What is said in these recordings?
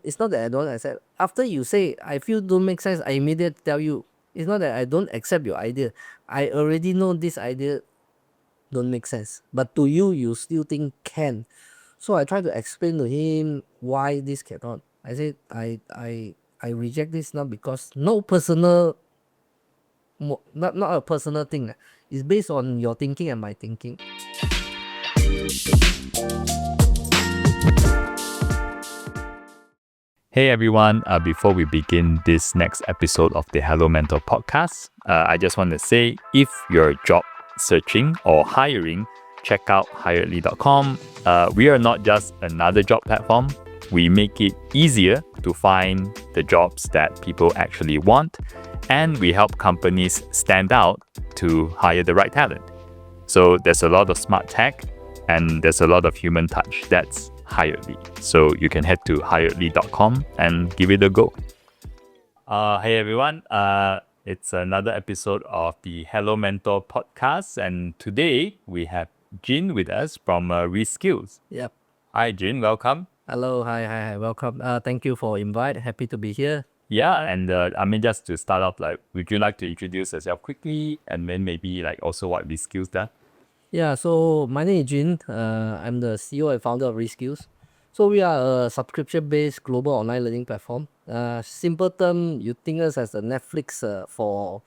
it's not that I don't accept. After you say, I feel don't make sense, I immediately tell you. It's not that I don't accept your idea. I already know this idea don't make sense. But to you, you still think can. So I try to explain to him why this cannot. I said, I reject this not because no personal, not a personal thing. It's based on your thinking and my thinking. Hey everyone, before we begin this next episode of the Hello Mentor podcast, I just want to say if you're job searching or hiring, check out hiredly.com. We are not just another job platform, we make it easier to find the jobs that people actually want, and we help companies stand out to hire the right talent. So there's a lot of smart tech and there's a lot of human touch. That's Hiredly. So you can head to hiredly.com and give it a go. Hey everyone, it's another episode of the Hello Mentor podcast, and today we have Jin with us from Reskills. Yep. Hi Jin, welcome. Hello, hi, welcome. Thank you for invite. Happy to be here. Yeah, and just to start off, would you like to introduce yourself quickly, and then maybe also what Reskills does? Yeah, so my name is Jin. I'm the CEO and founder of Reskills. So we are a subscription-based global online learning platform. Simple term, you think us as a Netflix for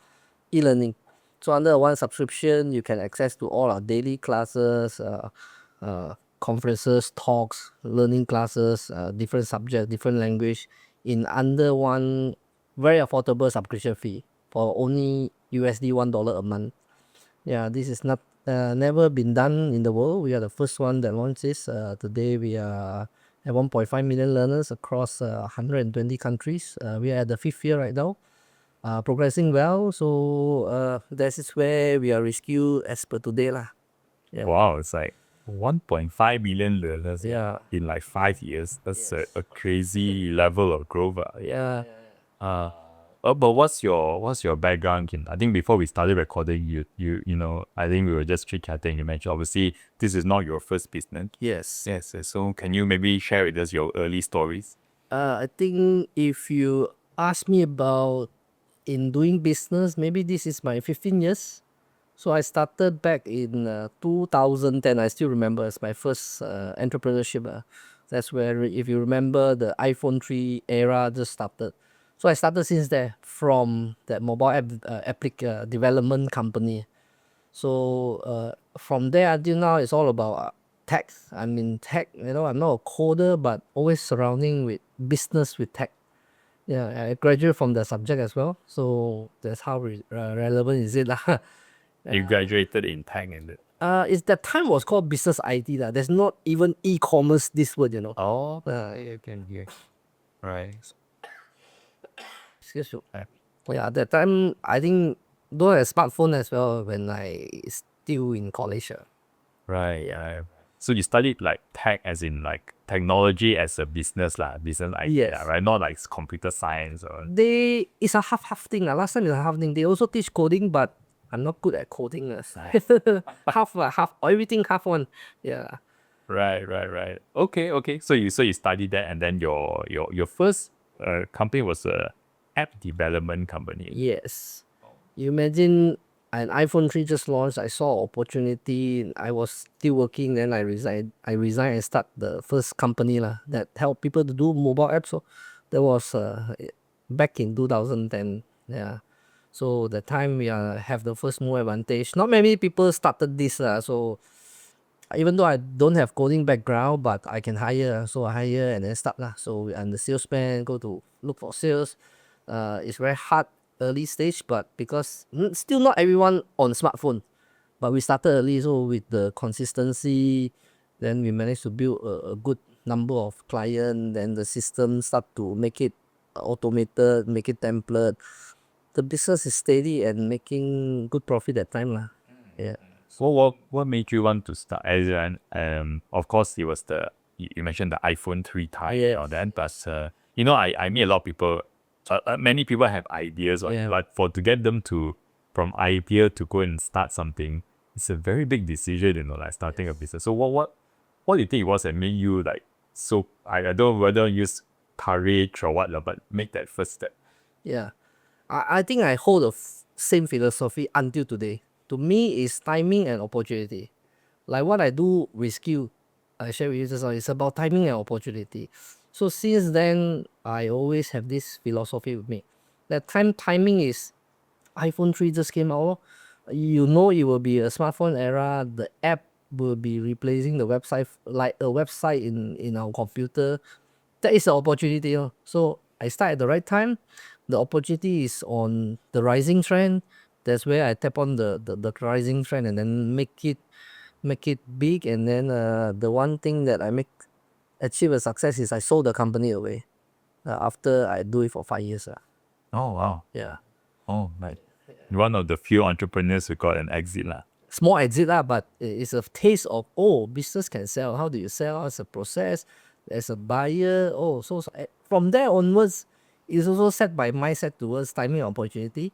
e-learning. So under one subscription, you can access to all our daily classes, conferences, talks, learning classes, different subjects, different language in under one very affordable subscription fee for only USD $1 a month. Yeah, this is not never been done in the world. We are the first one that launched this. Today we are at 1.5 million learners across 120 countries. We are at the 5th year right now, progressing well. So this is where we are rescued as per today lah. Yeah. Wow, it's like 1.5 million learners Yeah. in 5 years. That's Yes. a crazy level of growth. Yeah. But what's your background? I think before we started recording, you know, I think we were just chit chatting. You mentioned obviously this is not your first business. Yes. Yes. So can you maybe share with us your early stories? I think if you ask me about in doing business, maybe this is my 15 years. So I started back in 2010. I still remember it's my first entrepreneurship. That's where, if you remember, the iPhone 3 era just started. So I started since there from that mobile app development company. So from there until now, it's all about tech. I'm in tech. You know, I'm not a coder, but always surrounding with business with tech. Yeah, I graduated from the subject as well. So that's how relevant is it lah. You graduated in tech and It's that time was called business IT lah. There's not even e-commerce this word, you know. oh, you can hear. Right. Excuse you. Yeah, that time I think don't have smartphone as well when I still in college. Right. Yeah. So you studied tech as in technology as a business business idea, Yes. right? Not computer science or It's a half thing. Last time it's a half thing. They also teach coding, but I'm not good at coding. Half everything half one. Yeah. Right. Okay. So you studied that, and then your first company was a app development company. Yes. You imagine an iPhone 3 just launched. I saw opportunity. I was still working. Then I resigned. And start the first company that help people to do mobile apps. So that was back in 2010. Yeah. So the time we have the first move advantage. Not many people started this. So even though I don't have coding background, but I can hire. So I hire and then start lah. So I'm the salesman, go to look for sales. It's very hard early stage, but because still not everyone on smartphone. But we started early, so with the consistency, then we managed to build a good number of clients. Then the system start to make it automated, make it template. The business is steady and making good profit that time lah. Yeah. So what made you want to start? As of course, it was you mentioned the iPhone 3 time Yes. or that, but I meet a lot of people. Many people have ideas, Yeah. but to get them from idea to go and start something, it's a very big decision, starting a business. So what do you think it was that made you so I don't know whether use courage or what, but make that first step. Yeah. I think I hold the same philosophy until today. To me, it's timing and opportunity. Like what I do with skill, I share with you just now, it's about timing and opportunity. So since then, I always have this philosophy with me. That timing is iPhone 3 just came out. You know it will be a smartphone era. The app will be replacing the website, like a website in our computer. That is an opportunity. So I start at the right time. The opportunity is on the rising trend. That's where I tap on the rising trend and then make it big. And then the one thing that achieve a success is I sold the company away after I do it for 5 years. Oh, wow. Yeah. Oh, right. One of the few entrepreneurs who got an exit. Small exit but it's a taste of, business can sell. How do you sell? It's a process. There's a buyer. From there onwards, it's also set by mindset towards timing opportunity.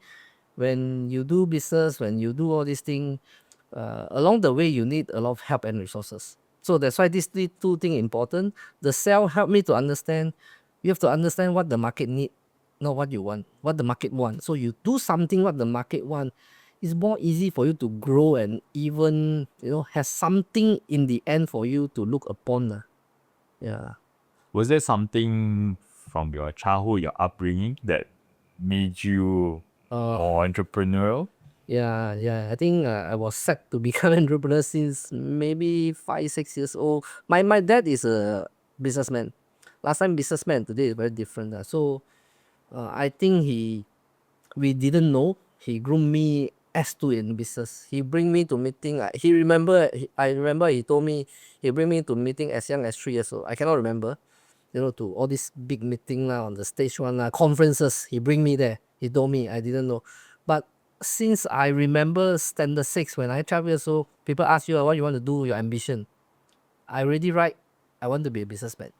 When you do business, when you do all these things, along the way you need a lot of help and resources. So that's why these two things important. The sell help me to understand. You have to understand what the market need, not what you want, what the market want. So you do something what the market want. It's more easy for you to grow and even has something in the end for you to look upon. Yeah. Was there something from your childhood, your upbringing, that made you more entrepreneurial? Yeah. I think I was set to become an entrepreneur since maybe 5, 6 years old. My dad is a businessman. Last time businessman, today is very different. So I think we didn't know. He groomed me as to in business. He bring me to meeting. I remember he told me he bring me to meeting as young as 3 years old. I cannot remember. To all this big meeting on the stage one conferences. He bring me there. He told me I didn't know. But since I remember standard 6 when I 12 years old, people ask you what you want to do, your ambition. I already write I want to be a businessman.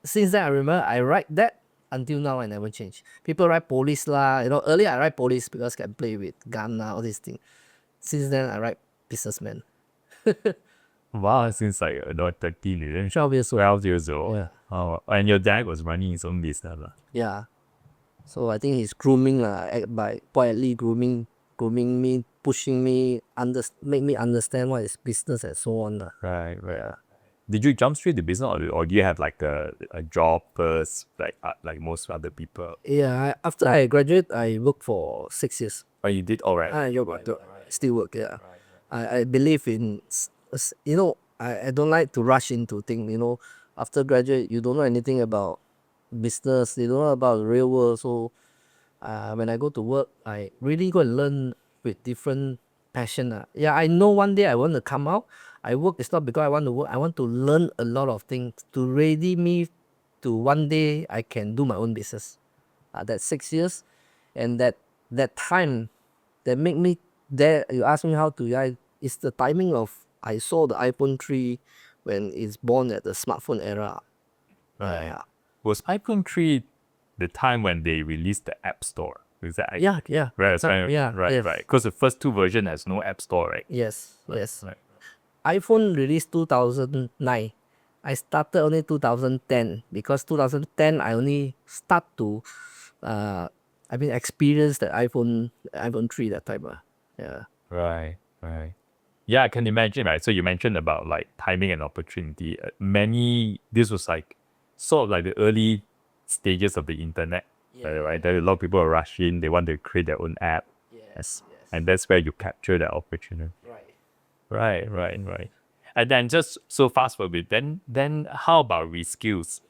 Since then I remember I write that until now I never change. People write police lah, earlier I write police because can play with gun all these things. Since then I write businessman. Wow, since like 13, is it? 12 years old. 12 years old. Yeah. Oh, and your dad was running his own business. Yeah. So I think he's grooming by quietly grooming me, pushing me, make me understand what is business and so on. Right. Yeah. Did you jump straight to business, or do you have like a job first, like most other people? Yeah, after I graduate, I worked for 6 years. Oh, you did all right. I still work, yeah. I believe in, I don't like to rush into things, After graduate, you don't know anything about business, you don't know about the real world. So when I go to work, I really go and learn with different passion. Yeah, I know one day I want to come out. I work, it's not because I want to work. I want to learn a lot of things to ready me to one day I can do my own business. That 6 years and that time that make me there. You ask me how to, it's the timing of I saw the iPhone 3 when it's born at the smartphone era. Right. Yeah. Was iPhone 3 the time when they released the App Store? Is that Yeah. Right. Yeah. Right. Yes. Right. Because the first two version has no App Store, right? Yes. Right. iPhone released 2009. I started only 2010 because 2010 I only start to experience the iPhone 3 that time. Yeah. Right. Yeah, I can imagine, right? So you mentioned about like timing and opportunity. This was like sort of like the early stages of the internet, right? There are a lot of people are rushing, they want to create their own app. Yes. And that's where you capture that opportunity. Right. And then just so fast forward, then how about Reskills?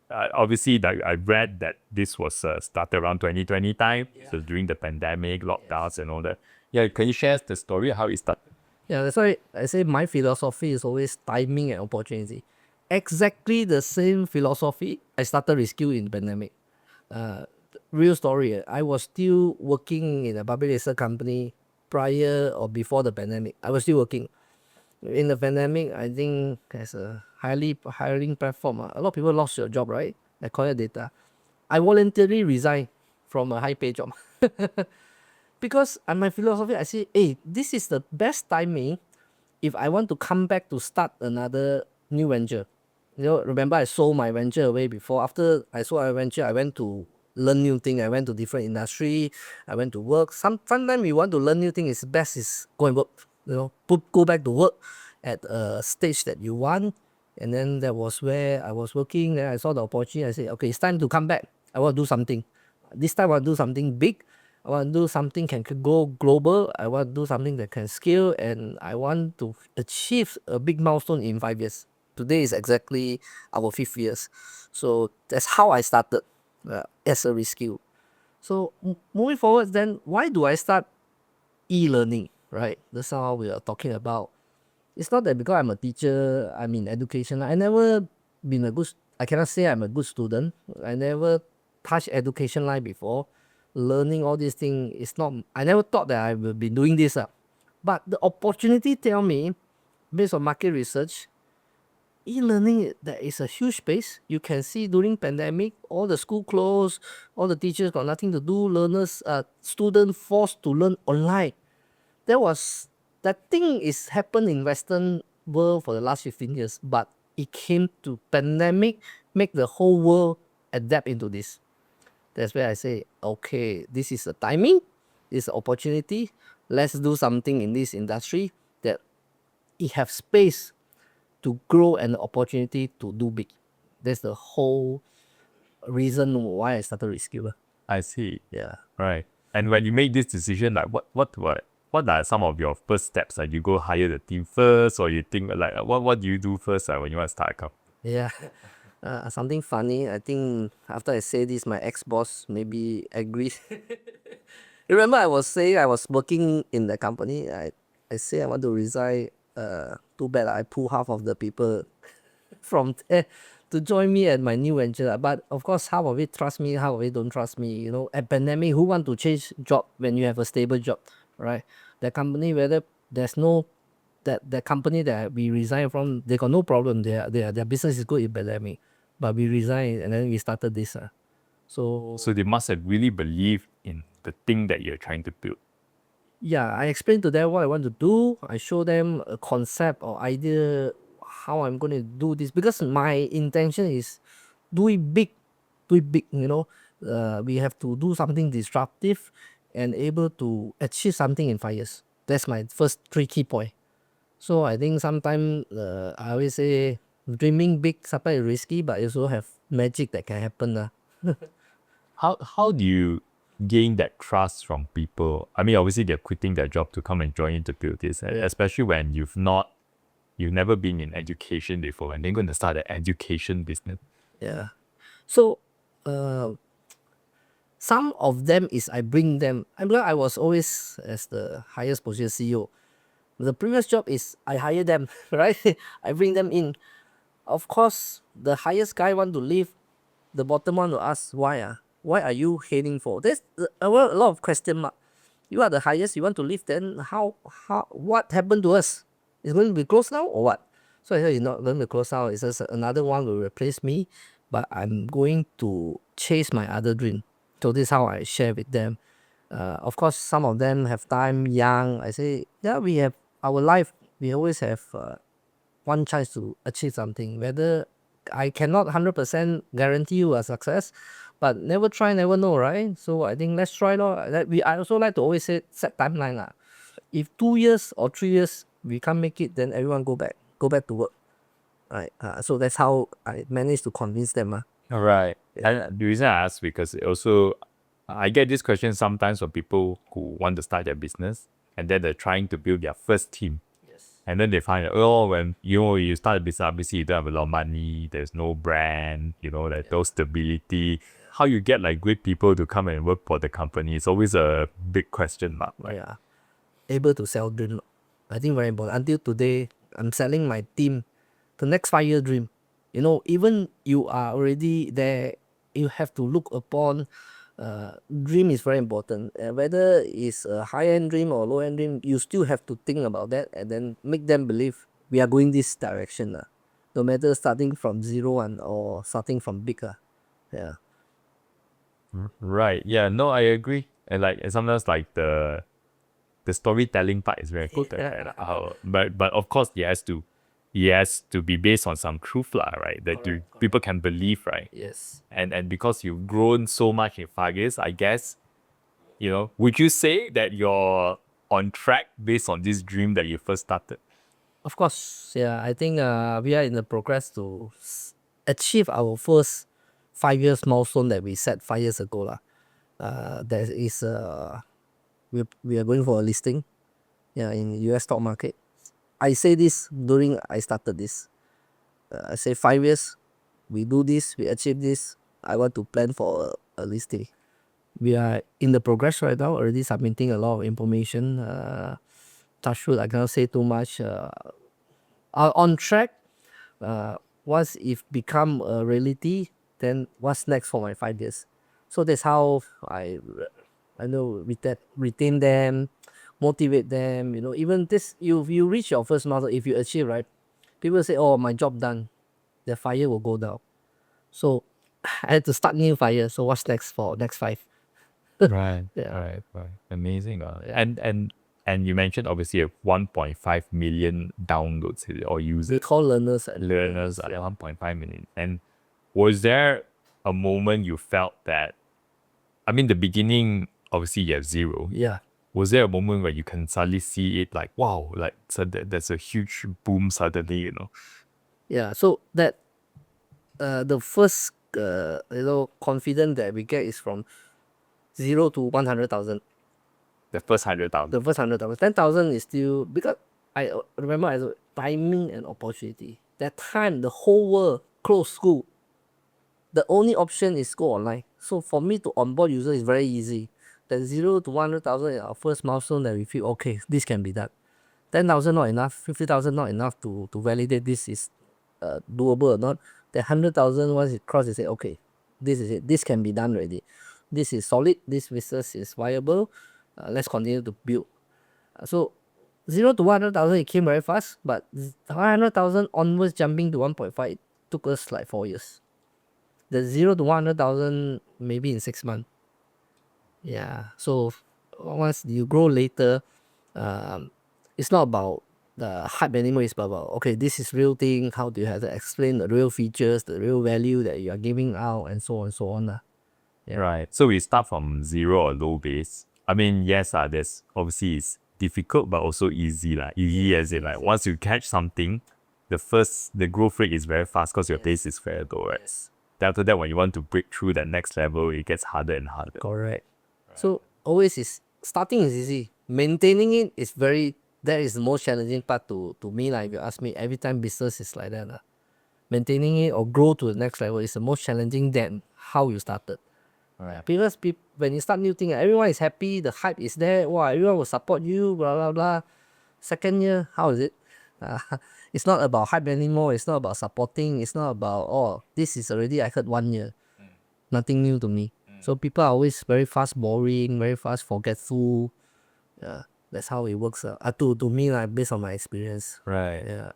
Obviously, I read that this was started around 2020 time, so during the pandemic, lockdowns and all that. Yeah, can you share the story of how it started? Yeah, that's why I say my philosophy is always timing and opportunity. Exactly the same philosophy I started Reskill in the pandemic. Real story. I was still working in a public listed company prior or before the pandemic. I was still working. In the pandemic, I think as a hiring platform, a lot of people lost their job, right? Acquire data. I voluntarily resigned from a high pay job. Because my philosophy, I say, hey, this is the best timing if I want to come back to start another new venture. Remember I sold my venture away before. After I sold my venture, I went to learn new thing. I went to different industry. I went to work. Sometimes you want to learn new thing, it's best is go and work. Go back to work at a stage that you want. And then that was where I was working. Then I saw the opportunity. I said, okay, it's time to come back. I want to do something. This time I want to do something big. I want to do something can go global. I want to do something that can scale, and I want to achieve a big milestone in 5 years. Today is exactly our 5th years. So that's how I started as a reskill. So moving forward, then why do I start e-learning? Right? That's how we are talking about. It's not that because I'm a teacher, I'm in education. I never been a good. I cannot say I'm a good student. I never touched education line before. Learning all these things is not. I never thought that I will be doing this. But the opportunity tell me, based on market research, e-learning there is a huge space. You can see during pandemic, all the school closed, all the teachers got nothing to do. Learners, students forced to learn online. That thing is happened in Western world for the last 15 years, but it came to pandemic, make the whole world adapt into this. That's where I say, okay, this is a timing, this is an opportunity. Let's do something in this industry that it have space to grow and opportunity to do big. That's the whole reason why I started Reskill. I see. Yeah. Right. And when you make this decision, like what are some of your first steps? Like you go hire the team first, or you think like what do you do first when you want to start a company? Yeah. Something funny. I think after I say this, my ex-boss maybe agrees. Remember, I was saying I was working in the company. I say I want to resign. Too bad I pull half of the people from there to join me at my new venture. But of course, half of it trust me, half of it don't trust me. At pandemic, who want to change job when you have a stable job, right? The company, whether there's no that company that we resign from, they got no problem. Their business is good in pandemic, but we resigned and then we started this. So So they must have really believed in the thing that you're trying to build. yeah, I explained to them what I want to do. I show them a concept or idea how I'm going to do this, because my intention is do it big, do it big. We have to do something disruptive and able to achieve something in 5 years. That's my first 3 key point. So I think sometimes I always say dreaming big sometimes is risky, but you also have magic that can happen. How do you gain that trust from people? I mean, obviously they're quitting their job to come and join you to build this, especially when you've never been in education before, and they're going to start an education business. Yeah. So some of them is I bring them. I was always as the highest position CEO. The previous job is I hire them, right? I bring them in. Of course, the highest guy want to leave, the bottom one will ask why. Why are you heading for? There's a lot of question mark. You are the highest, you want to leave, then what happened to us? It's going to be closed now or what? So I said, it's not going to close now. It's just another one will replace me, but I'm going to chase my other dream. So this is how I share with them. Of course, some of them have time, young. I say, yeah, we have our life. We always have one chance to achieve something. Whether I cannot 100% guarantee you a success, but never try, never know, right? So I think let's try. I also like to always say set timeline. If 2 years or 3 years we can't make it, then everyone go back to work. Right. So that's how I managed to convince them. All right. And the reason I ask because I get this question sometimes from people who want to start their business and then they're trying to build their first team. Yes. And then they find that, when you start a business, obviously you don't have a lot of money, there's no brand, there's no stability. How you get like great people to come and work for the company is always a big question mark. Right? Yeah. Able to sell dream. I think very important. Until today, I'm selling my team the next 5 year dream. Even you are already there, you have to look upon dream is very important. Whether it's a high-end dream or low-end dream, you still have to think about that and then make them believe we are going this direction. No matter starting from zero or starting from bigger. Yeah. Right. Yeah, no, I agree. And sometimes the storytelling part is very good. But of course it has to it has to be based on some truth, lah, right? That people can believe, right? Yes. And because you've grown so much in 5 years, I guess, would you say that you're on track based on this dream that you first started? Of course, yeah. I think we are in the progress to achieve our first 5 years milestone that we set 5 years ago, lah. There is we are going for a listing, yeah, in US stock market. I say this during I started this. I say 5 years, we do this, we achieve this. I want to plan for a listing. We are in the progress right now, already submitting a lot of information. Touch wood, I cannot say too much. Are on track. Once if become a reality, then what's next for my 5 years? So that's how I know retain them, motivate them. Even this, you reach your first milestone, if you achieve, right, people say, oh, my job done, the fire will go down. So I had to start new fire. So what's next for next 5? Right. Yeah. Right. Amazing. Yeah. And you mentioned obviously 1.5 million downloads or We users, call learners and learners, yeah. 1.5 million. And was there a moment you felt that, I mean, the beginning, obviously you have zero. Yeah. Was there a moment where you can suddenly see it like, wow, like so there's a huge boom suddenly, Yeah. So that the first confidence that we get is from 0 to 100,000. The first 100,000. The first 100,000, 10,000 is still, because I remember as timing and opportunity. That time the whole world closed school. The only option is go online. So for me to onboard user is very easy. That 0 to 100,000 is our first milestone that we feel okay, this can be done. 10,000 not enough, 50,000 not enough to validate this is doable or not. The 100,000 once it cross, you say okay, this is it. This can be done already. This is solid. This business is viable. Let's continue to build. So 0 to 100,000 it came very fast, but 100,000 onwards jumping to 1.5 it took us like 4 years. The 0 to 100,000 maybe in 6 months. Yeah. So once you grow later, it's not about the hype anymore. It's about okay, this is real thing. How do you have to explain the real features, the real value that you are giving out, and so on and so on. Yeah. Right. So we start from zero or low base. I mean, yes, there's obviously it's difficult but also easy. Easy as in like once you catch something, the growth rate is very fast because your base is very low, right? Yes. Then after that, when you want to break through that next level, it gets harder and harder. Correct. So always is starting is easy. Maintaining it is that is the most challenging part to me. Like if you ask me, every time business is like that. Maintaining it or grow to the next level is the most challenging than how you started. Right. Because when you start new thing, everyone is happy, the hype is there, wow, everyone will support you, blah blah blah. Second year, how is it? It's not about hype anymore. It's not about supporting. It's not about, oh, this is already I heard 1 year. Nothing new to me. So people are always very fast boring, very fast forgetful. Yeah, that's how it works. To me, based on my experience. Right. Yeah.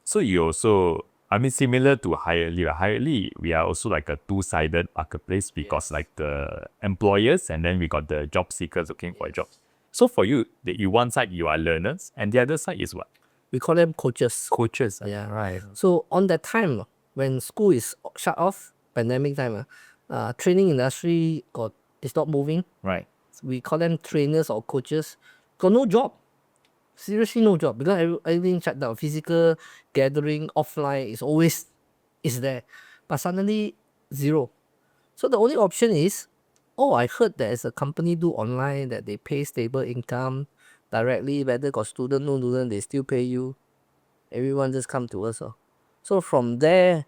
So you also, I mean, similar to Hirely, we are also like a two-sided marketplace because like the employers and then we got the job seekers looking for jobs. So for you, one side you are learners and the other side is what? We call them coaches. Coaches. Yeah. Right. So on that time when school is shut off, pandemic time, training industry is not moving. Right. We call them trainers or coaches. Got no job. Seriously, no job because everything shut down. Physical gathering offline is there, but suddenly zero. So the only option is, oh, I heard there's a company do online that they pay stable income directly. Whether got student no student, they still pay you. Everyone just come to us. So from there,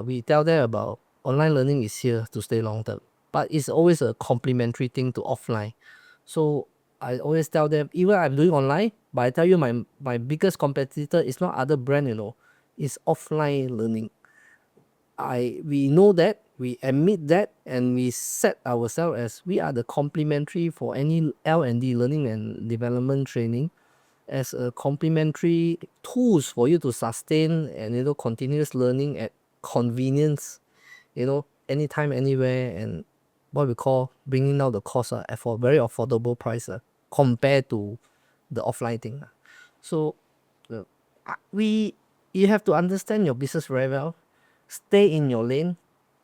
we tell them about online learning is here to stay long term, but it's always a complementary thing to offline. So I always tell them, even I'm doing online, but I tell you my biggest competitor is not other brand, it's offline learning. We know that, we admit that, and we set ourselves as we are the complementary for any L&D, learning and development training, as a complementary tools for you to sustain and continuous learning at convenience, anytime, anywhere, and what we call bringing down the cost at a very affordable price compared to the offline thing. So we you have to understand your business very well, stay in your lane,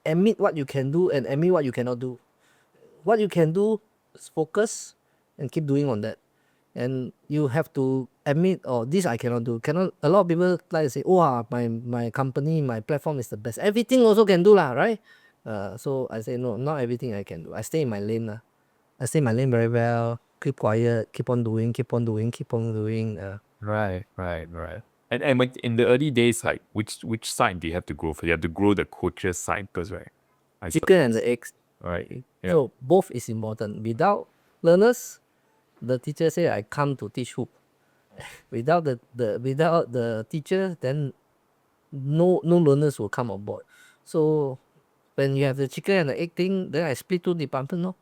admit what you can do and admit what you cannot do. What you can do is focus and keep doing on that. And you have to admit, oh, this I cannot do. Cannot. A lot of people like to say, oh, my company, my platform is the best. Everything also can do lah, right? So I say no, not everything I can do. I stay in my lane lah. I stay in my lane very well. Keep quiet. Keep on doing. Keep on doing. Keep on doing. Right. And when, in the early days, like which side do you have to grow for? You have to grow the coaches side first, right? Chicken and the eggs. Right. Yeah. So both is important. Without learners, the teacher say I come to teach who. Without the teacher, then no learners will come on board. So when you have the chicken and the egg thing, then I split two departments. No?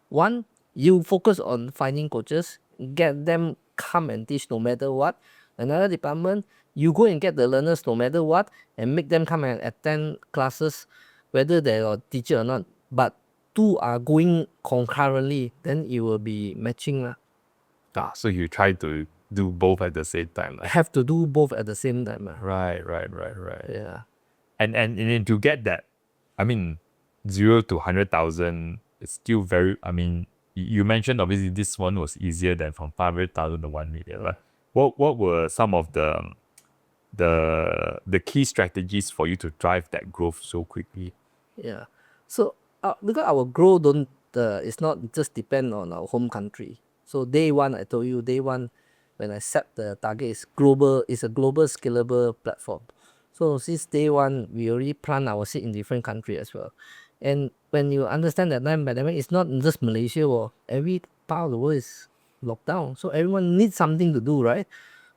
One, you focus on finding coaches, get them come and teach no matter what. Another department, you go and get the learners no matter what and make them come and attend classes, whether they're a teacher or not. But two are going concurrently, then it will be matching lah. So you try to do both at the same time. Like. Have to do both at the same time. Right. Yeah. And then to get that, I mean, 0 to 100,000, it's still very, I mean, you mentioned obviously this one was easier than from 500,000 to 1 million. Right? What were some of the key strategies for you to drive that growth so quickly? Yeah. So because our growth don't it's not just depend on our home country. So day one, I told you, day one, when I set the target is global, it's a global scalable platform. So since day one, we already plant our seed in different countries as well. And when you understand that time pandemic, it's not just Malaysia or every part of the world is locked down. So everyone needs something to do, right?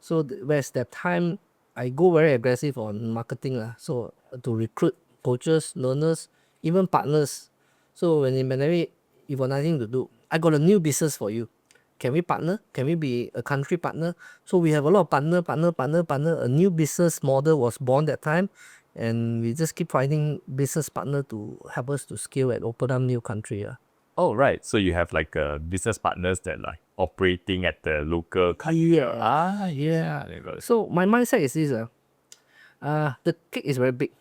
So whereas that time, I go very aggressive on marketing lah. So to recruit coaches, learners, even partners. So when in pandemic, you got nothing to do, I got a new business for you. Can we partner? Can we be a country partner? So we have a lot of partner. A new business model was born that time. And we just keep finding business partner to help us to scale and open up new country. Oh, right. So you have like business partners that like operating at the local country. Yeah. So my mindset is this. The cake is very big.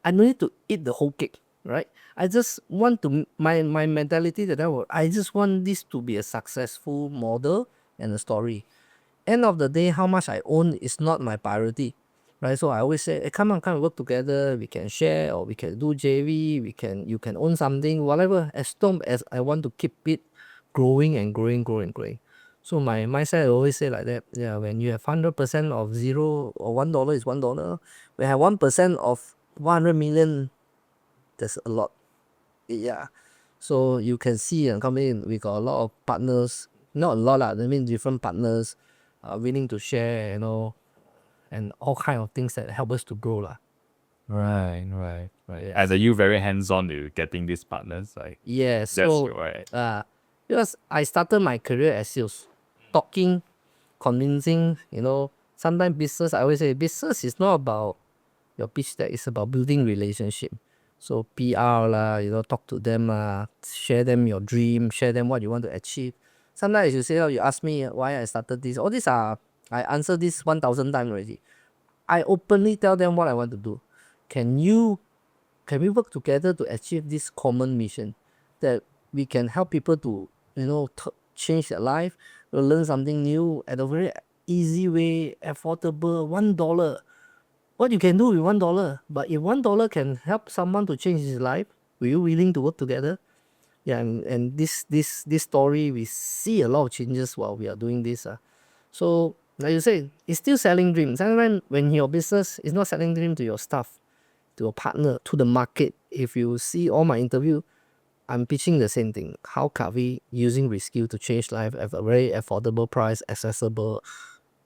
I don't need to eat the whole cake, right? I just want to, my mentality that I just want this to be a successful model and a story. End of the day, how much I own is not my priority, right? So I always say, hey, come on, work together. We can share or we can do JV. You can own something, whatever. As long as I want to keep it growing and growing. So my mindset I always say like that. Yeah, when you have 100% of zero or $1 is $1. When I have 1% of 100 million, that's a lot. Yeah. So you can see a company, we got a lot of partners, not a lot, I mean different partners willing to share, and all kind of things that help us to grow. Right. Yes. And are you very hands-on to getting these partners? Like, yes. That's So, right. Because I started my career as sales, talking, convincing, sometimes business, I always say business is not about your pitch deck, it's about building relationship. So PR lah, talk to them lah, share them your dream, share them what you want to achieve. Sometimes you say, you ask me why I started this. All these I answered this 1,000 times already. I openly tell them what I want to do. Can we work together to achieve this common mission that we can help people to, change their life, learn something new at a very easy way, affordable, $1. What you can do with $1, but if $1 can help someone to change his life, were you willing to work together? Yeah, and this story, we see a lot of changes while we are doing this. So like you say, it's still selling dreams. Sometimes when your business is not selling dream to your staff, to your partner, to the market, if you see all my interview, I'm pitching the same thing. How can we using Reskills to change life at a very affordable price, accessible,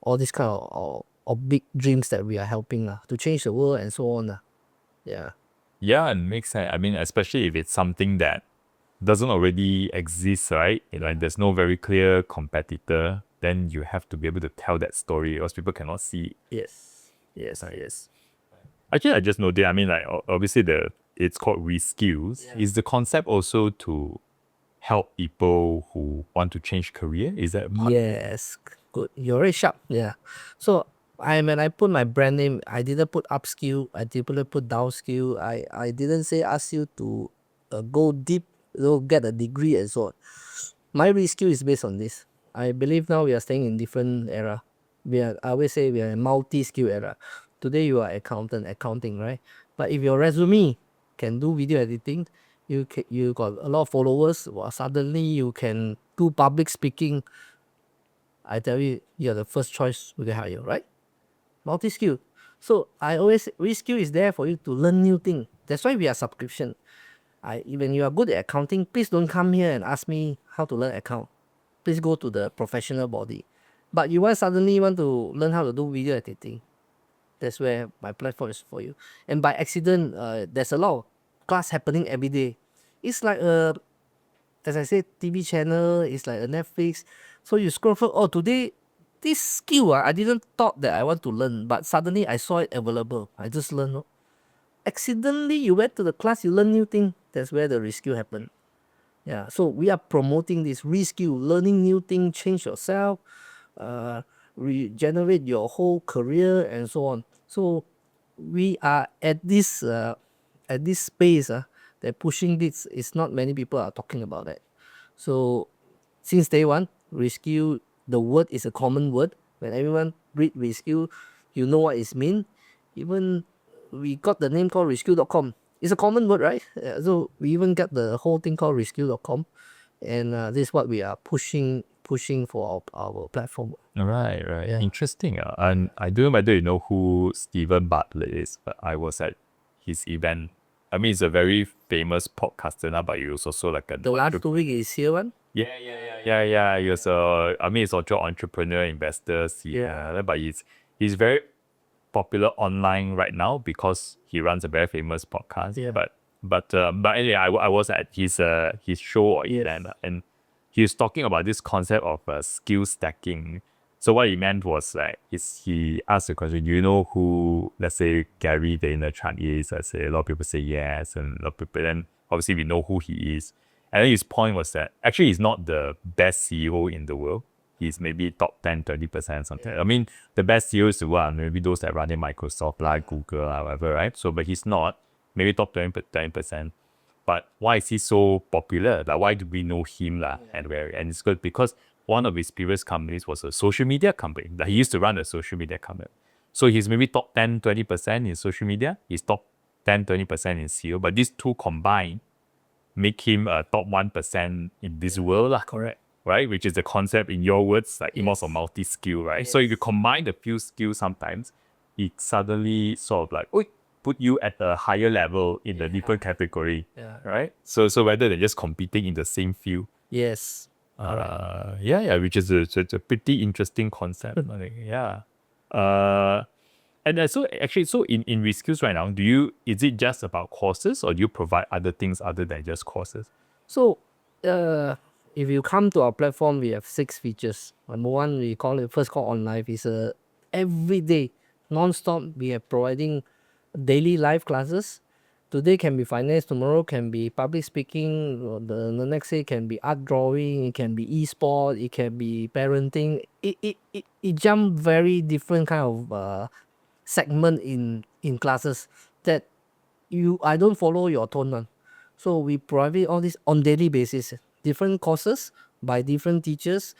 all these kind of big dreams that we are helping to change the world and so on. Yeah. Yeah, it makes sense. I mean, especially if it's something that doesn't already exist, right? Like there's no very clear competitor, then you have to be able to tell that story, or else people cannot see it. Yes. Actually, I just noticed, I mean, like obviously it's called Reskills. Yeah. Is the concept also to help people who want to change career? Is that part? Yes, good. You're very sharp. Yeah. So When I put my brand name, I didn't put upskill, I didn't put downskill. I didn't say ask you to go deep, get a degree and so on. My reskill is based on this. I believe now we are staying in different era. I always say we are a multi-skill era. Today you are accounting, right? But if your resume can do video editing, you got a lot of followers, well, suddenly you can do public speaking. I tell you, you're the first choice we can hire you, right? Multi-skill. So I always reskill is there for you to learn new thing. That's why we are subscription. When you are good at accounting, please don't come here and ask me how to learn account. Please go to the professional body. But you suddenly want to learn how to do video editing. That's where my platform is for you. And by accident, there's a lot of class happening every day. It's like as I said, TV channel, it's like a Netflix. So you scroll through, oh, today, this skill, I didn't thought that I want to learn, but suddenly I saw it available. I just learned. Accidentally, you went to the class, you learn new thing. That's where the reskill happened. Yeah, so we are promoting this reskill, learning new thing, change yourself, regenerate your whole career and so on. So we are at this space that pushing this. Is not many people are talking about that. So since day one, reskill, the word is a common word. When everyone read reskill, you know what it means. Even we got the name called reskill.com. It's a common word, right? So we even got the whole thing called reskill.com. And this is what we are pushing for our platform. Right. Yeah. Interesting. And I don't know whether you know who Stephen Bartlett is, but I was at his event. I mean, he's a very famous podcaster now, but he was also like a... The last 2 weeks is here one. Yeah. He was he's also entrepreneur, investor, Yeah. but he's very popular online right now because he runs a very famous podcast. Yeah. But anyway, I was at his show or Yes. event, and he was talking about this concept of skill stacking. So what he meant was like he asked the question, do you know who, let's say, Gary Vaynerchuk is? I say a lot of people say yes, and a lot of people, then obviously we know who he is. And then his point was that actually he's not the best CEO in the world. He's maybe top 10, 20% something. I mean, the best CEOs in the world, maybe those that run in Microsoft, like Google, whatever, right? So, but he's not. Maybe top 20%. But why is he so popular? Like, why do we know him? And where? And it's good because one of his previous companies was a social media company. Like, he used to run a social media company. So he's maybe top 10, 20% in social media. He's top 10, 20% in SEO. But these two combined make him a top 1% in this world. Correct. Right? Which is the concept in your words, like Yes. of multi-skill, right? So if you combine the few skills sometimes, it suddenly sort of like, put you at a higher level in the different category. Yeah. Right? So rather than just competing in the same field. Yes. Which is a pretty interesting concept. I think, yeah. And so actually, so in Reskills right now, is it just about courses, or do you provide other things other than just courses? So, if you come to our platform, we have 6 features. Number one, we call it first call on live. It's a everyday, non-stop. We are providing daily live classes. Today can be finance, tomorrow can be public speaking, or the next day can be art drawing, it can be e-sport, it can be parenting. It jump very different kind of segment in classes that I don't follow your tone one. So we provide all this on daily basis, different courses by different teachers,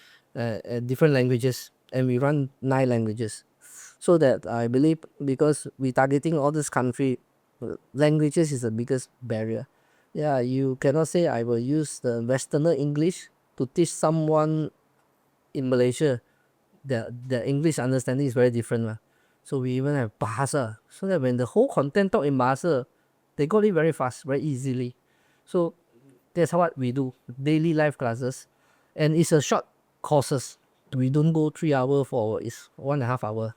different languages, and we run 9 languages. So that I believe because we targeting all this country, languages is the biggest barrier. Yeah, you cannot say I will use the Westerner English to teach someone in Malaysia. The English understanding is very different. So we even have Bahasa, so that when the whole content talk in Bahasa, they got it very fast, very easily. So that's what we do, daily live classes. And it's a short courses. We don't go 3 hours, 4 hours, it's 1.5 hours,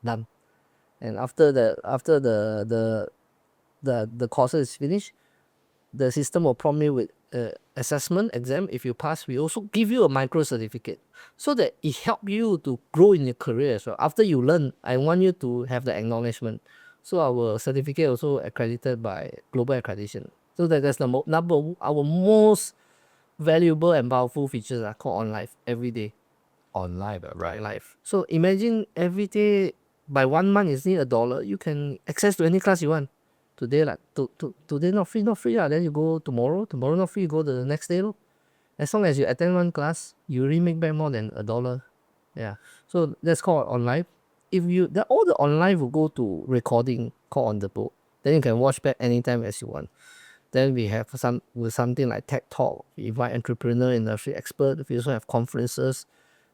done. And after the course is finished, the system will prompt you with assessment exam. If you pass, we also give you a micro certificate so that it help you to grow in your career as well. After you learn, I want you to have the acknowledgement. So our certificate also accredited by global accreditation. So that's the our most valuable and powerful features are called on live every day. Online, right? Live. So imagine every day by 1 month is need $1. You can access to any class you want. Today like today not free, then you go tomorrow not free, you go the next day lor. As long as you attend one class, you really make back more than $1. Yeah. So that's called online. If you all the online will go to recording called on the boat. Then you can watch back anytime as you want. Then we have something like Tech Talk. We invite entrepreneur, industry expert. We also have conferences.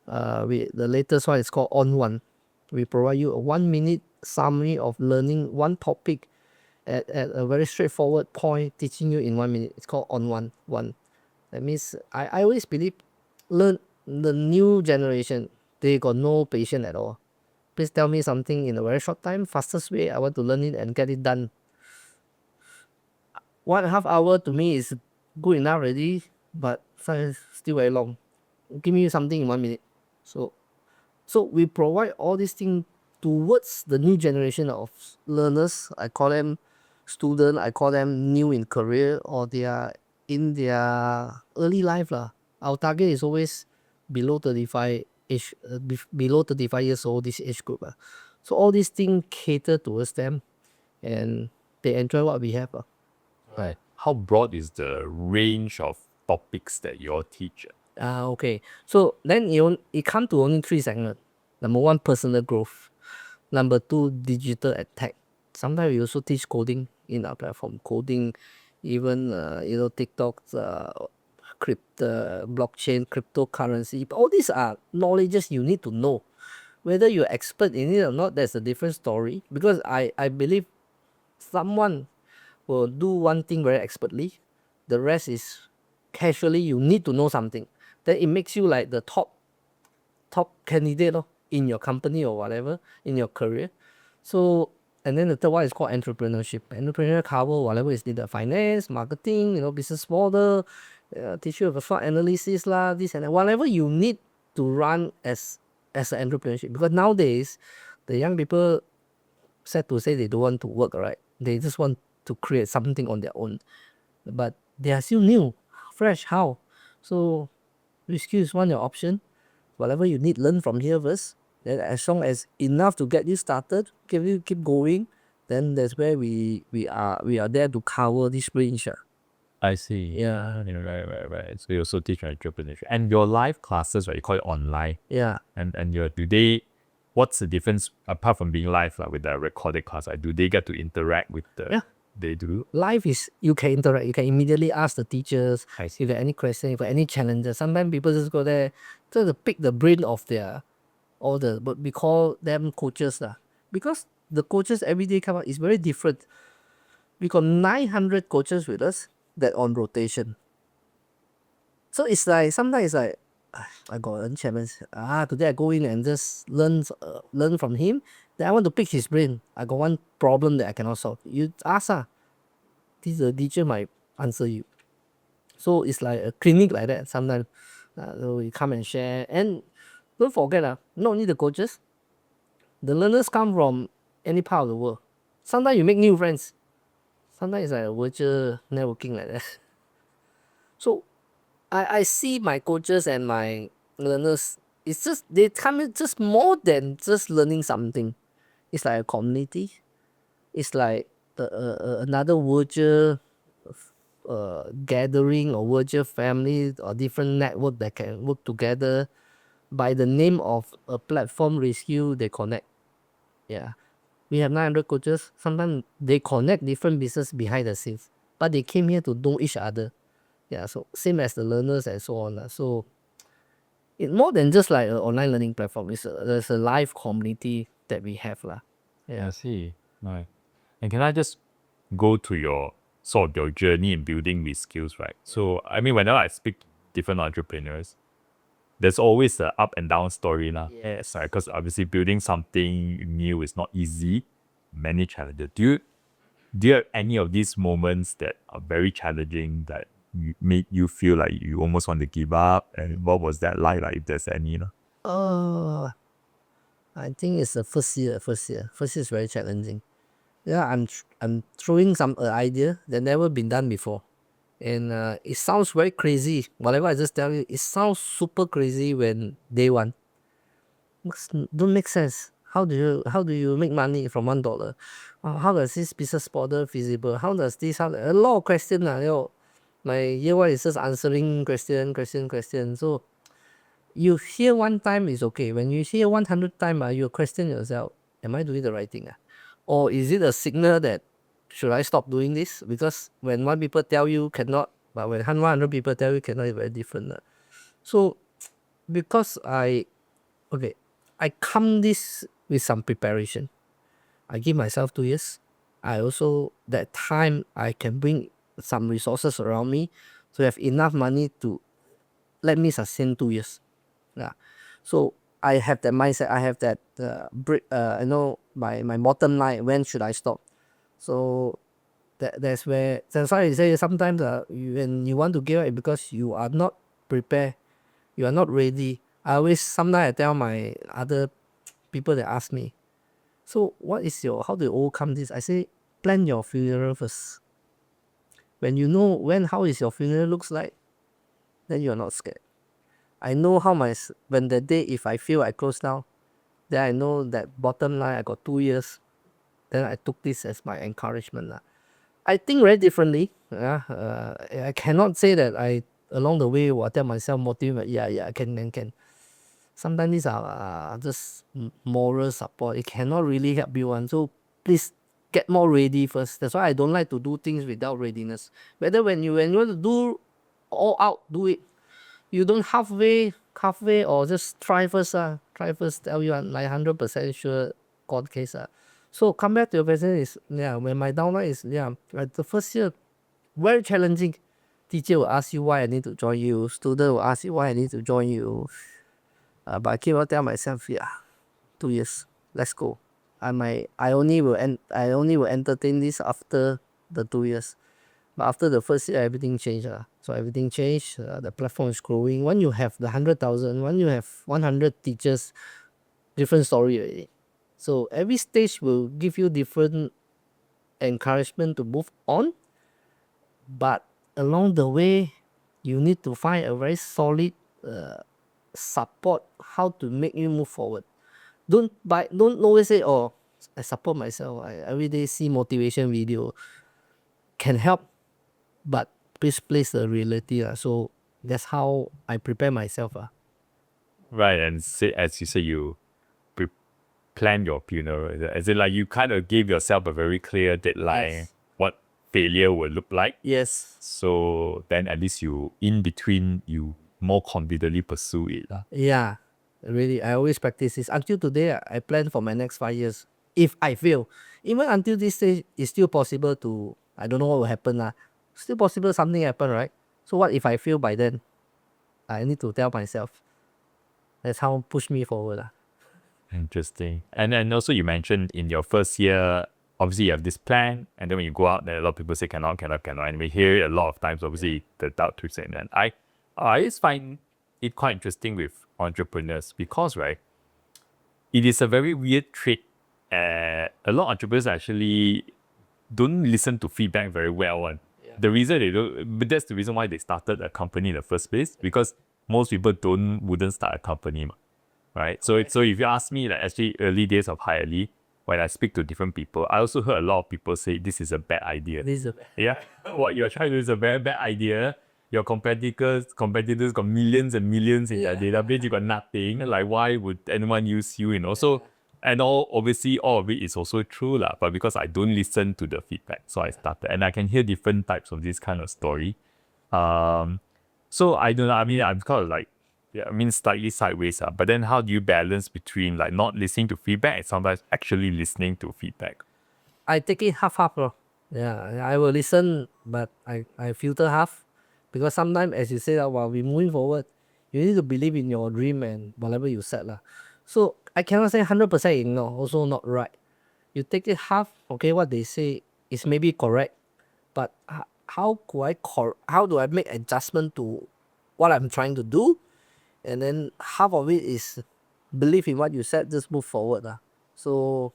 The latest one is called On One. We provide you a 1 minute summary of learning one topic at a very straightforward point, teaching you in 1 minute. It's called On One. That means I always believe the new generation, they got no patience at all. Please tell me something in a very short time, fastest way. I want to learn it and get it done. 1.5 hour to me is good enough already, but still very long. Give me something in 1 minute. So we provide all these things towards the new generation of learners. I call them student, I call them new in career, or they are in their early life lah. Our target is always below 35 age, below 35 years old, this age group. So all these things cater towards them, and they enjoy what we have. Right. How broad is the range of topics that you all teach? Okay. So then it come to only 3 segments. Number 1, personal growth. Number 2, digital attack. Sometimes we also teach coding in our platform. Coding, even TikTok, crypto, blockchain, cryptocurrency. All these are knowledges you need to know. Whether you're expert in it or not, that's a different story. Because I believe someone will do one thing very expertly. The rest is casually, you need to know something. Then it makes you like the top candidate in your company or whatever, in your career. So, and then the third one is called entrepreneurship. Entrepreneur cover whatever is needed: finance, marketing, business model, teach you about fraud analysis lah, this and that, whatever you need to run as an entrepreneurship. Because nowadays, the young people sad to say they don't want to work, right? They just want to create something on their own. But they are still new, fresh. How? So, Reskills is one of your option. Whatever you need, learn from here first. Then as long as enough to get you started, keep going, then that's where we are there to cover this range. I see. Yeah. Right. So you also teach entrepreneurship. And your live classes, right? You call it online. Yeah. And what's the difference apart from being live with the recorded class? Do they get to interact with the? Yeah. They do. Life is you can interact. You can immediately ask the teachers if you have any question, if you have any challenges. Sometimes people just go there to pick the brain of but we call them coaches lah. Because the coaches every day come out is very different. We got 900 coaches with us that on rotation. So it's like sometimes it's like I got a challenge. Today I go in and just learn from him. Then I want to pick his brain. I got one problem that I cannot solve. You ask the teacher might answer you. So it's like a clinic like that sometimes. So we come and share. And don't forget, not only the coaches, the learners come from any part of the world. Sometimes you make new friends. Sometimes it's like a virtual networking like that. So I see my coaches and my learners, it's just they come in just more than just learning something. It's like a community. It's like another virtual gathering or virtual family or different network that can work together. By the name of a platform Reskills, they connect. Yeah. We have 900 coaches. Sometimes they connect different business behind the scenes, but they came here to know each other. Yeah, so same as the learners and so on. So it's more than just like an online learning platform. There's a live community that we have. Yeah. I see. Right. And can I just go to your journey in building these skills, right? So I mean, whenever I speak to different entrepreneurs, there's always the up and down story lah. Yes. Right? Because obviously building something new is not easy. Many challenges. Do you have any of these moments that are very challenging that made you feel like you almost want to give up? And what was that like if there's any? I think it's the first year. First year is very challenging. Yeah, I'm throwing some idea that never been done before, and it sounds very crazy. Whatever I just tell you, it sounds super crazy when day one. Don't make sense. How do you make money from $1? How does this business model feasible? How does this, a lot of questions. My year one is just answering question. So you hear one time is okay. When you hear 100 times, you question yourself, am I doing the right thing? Or is it a signal that should I stop doing this? Because when one people tell you cannot, but when 100 people tell you cannot, it's very different. So because I come this with some preparation. I give myself 2 years. I also, that time I can bring some resources around me to have enough money to let me sustain 2 years. Yeah. So I have that mindset. I have that my bottom line. When should I stop? So that's why I say sometimes when you want to give up because you are not prepared, you are not ready. Sometimes I tell my other people that ask me, so how do you overcome this? I say, plan your funeral first. When you know how is your funeral looks like, then you're not scared. I know when the day, if I feel I close down, then I know that bottom line, I got 2 years. Then I took this as my encouragement. I think very differently. I cannot say that along the way, will tell myself, motivate, I can. Sometimes these are just moral support. It cannot really help you one. So please get more ready first. That's why I don't like to do things without readiness. Whether when you want to do all out, do it. You don't halfway or just try first. Try first, tell you I'm like 100% sure God case. So come back to your question is, when my downline is, like the first year, very challenging. Teacher will ask you why I need to join you. Student will ask you why I need to join you. But I keep on tell myself, 2 years, let's go. I only will entertain this after the 2 years. But after the first year, everything changed. So everything changed. The platform is growing. When you have the 100,000, when you have 100 teachers, different story already. So every stage will give you different encouragement to move on. But along the way, you need to find a very solid support how to make you move forward. Don't always say, oh, I support myself. I every day see motivation video can help, but please place the reality. So that's how I prepare myself. Right, and as you say, you plan your funeral. As in, like, you kind of gave yourself a very clear deadline, Yes. what failure will look like. Yes. So then at least in between, you more confidently pursue it. Yeah. Really, I always practice this. Until today, I plan for my next 5 years. If I fail, even until this stage, it's still possible to, I don't know what will happen. Still possible something happen, right? So what if I fail by then? I need to tell myself. That's how push me forward. Interesting. And then also you mentioned in your first year, obviously you have this plan, and then when you go out there, a lot of people say cannot. And we hear it a lot of times, obviously, the doubt to say. And I just find it quite interesting with entrepreneurs because, right, it is a very weird trait. A lot of entrepreneurs actually don't listen to feedback very well. The reason they don't, but that's the reason why they started a company in the first place, because most people wouldn't start a company. Right. So if you ask me, like, actually early days of Highly, when I speak to different people, I also heard a lot of people say this is a bad idea. This is Yeah. What you're trying to do is a very bad idea. Your competitors got millions and millions in their database. You got nothing. Like, why would anyone use you? So, and obviously all of it is also true, lah. But because I don't listen to the feedback, so I started, and I can hear different types of this kind of story. So I don't know. I mean, I'm kind of like, slightly sideways. But then how do you balance between like not listening to feedback and sometimes actually listening to feedback? I take it half. Yeah, I will listen, but I filter half. Because sometimes, as you say, while we're moving forward, you need to believe in your dream and whatever you set. So I cannot say 100% ignore, also not right. You take it half, okay, what they say is maybe correct, but how do I make adjustment to what I'm trying to do? And then half of it is believe in what you said, just move forward. So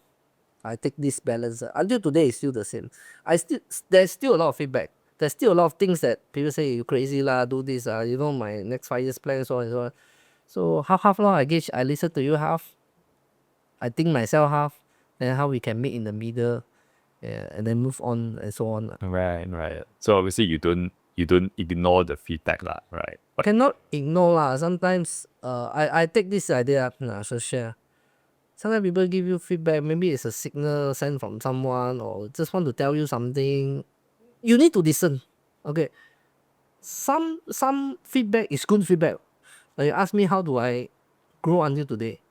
I take this balance. Until today, it's still the same. There's still a lot of feedback. There's still a lot of things that people say, you crazy lah, do this, my next 5 years plan, so on and so on. So half I listen to you half. I think myself half, then how we can meet in the middle, yeah, and then move on and so on. Right. So obviously you don't ignore the feedback lah, right? But Cannot ignore lah. Sometimes I take this idea so share. Sometimes people give you feedback, maybe it's a signal sent from someone or just want to tell you something. You need to listen. Okay. Some feedback is good feedback. Like you ask me how do I grow until today.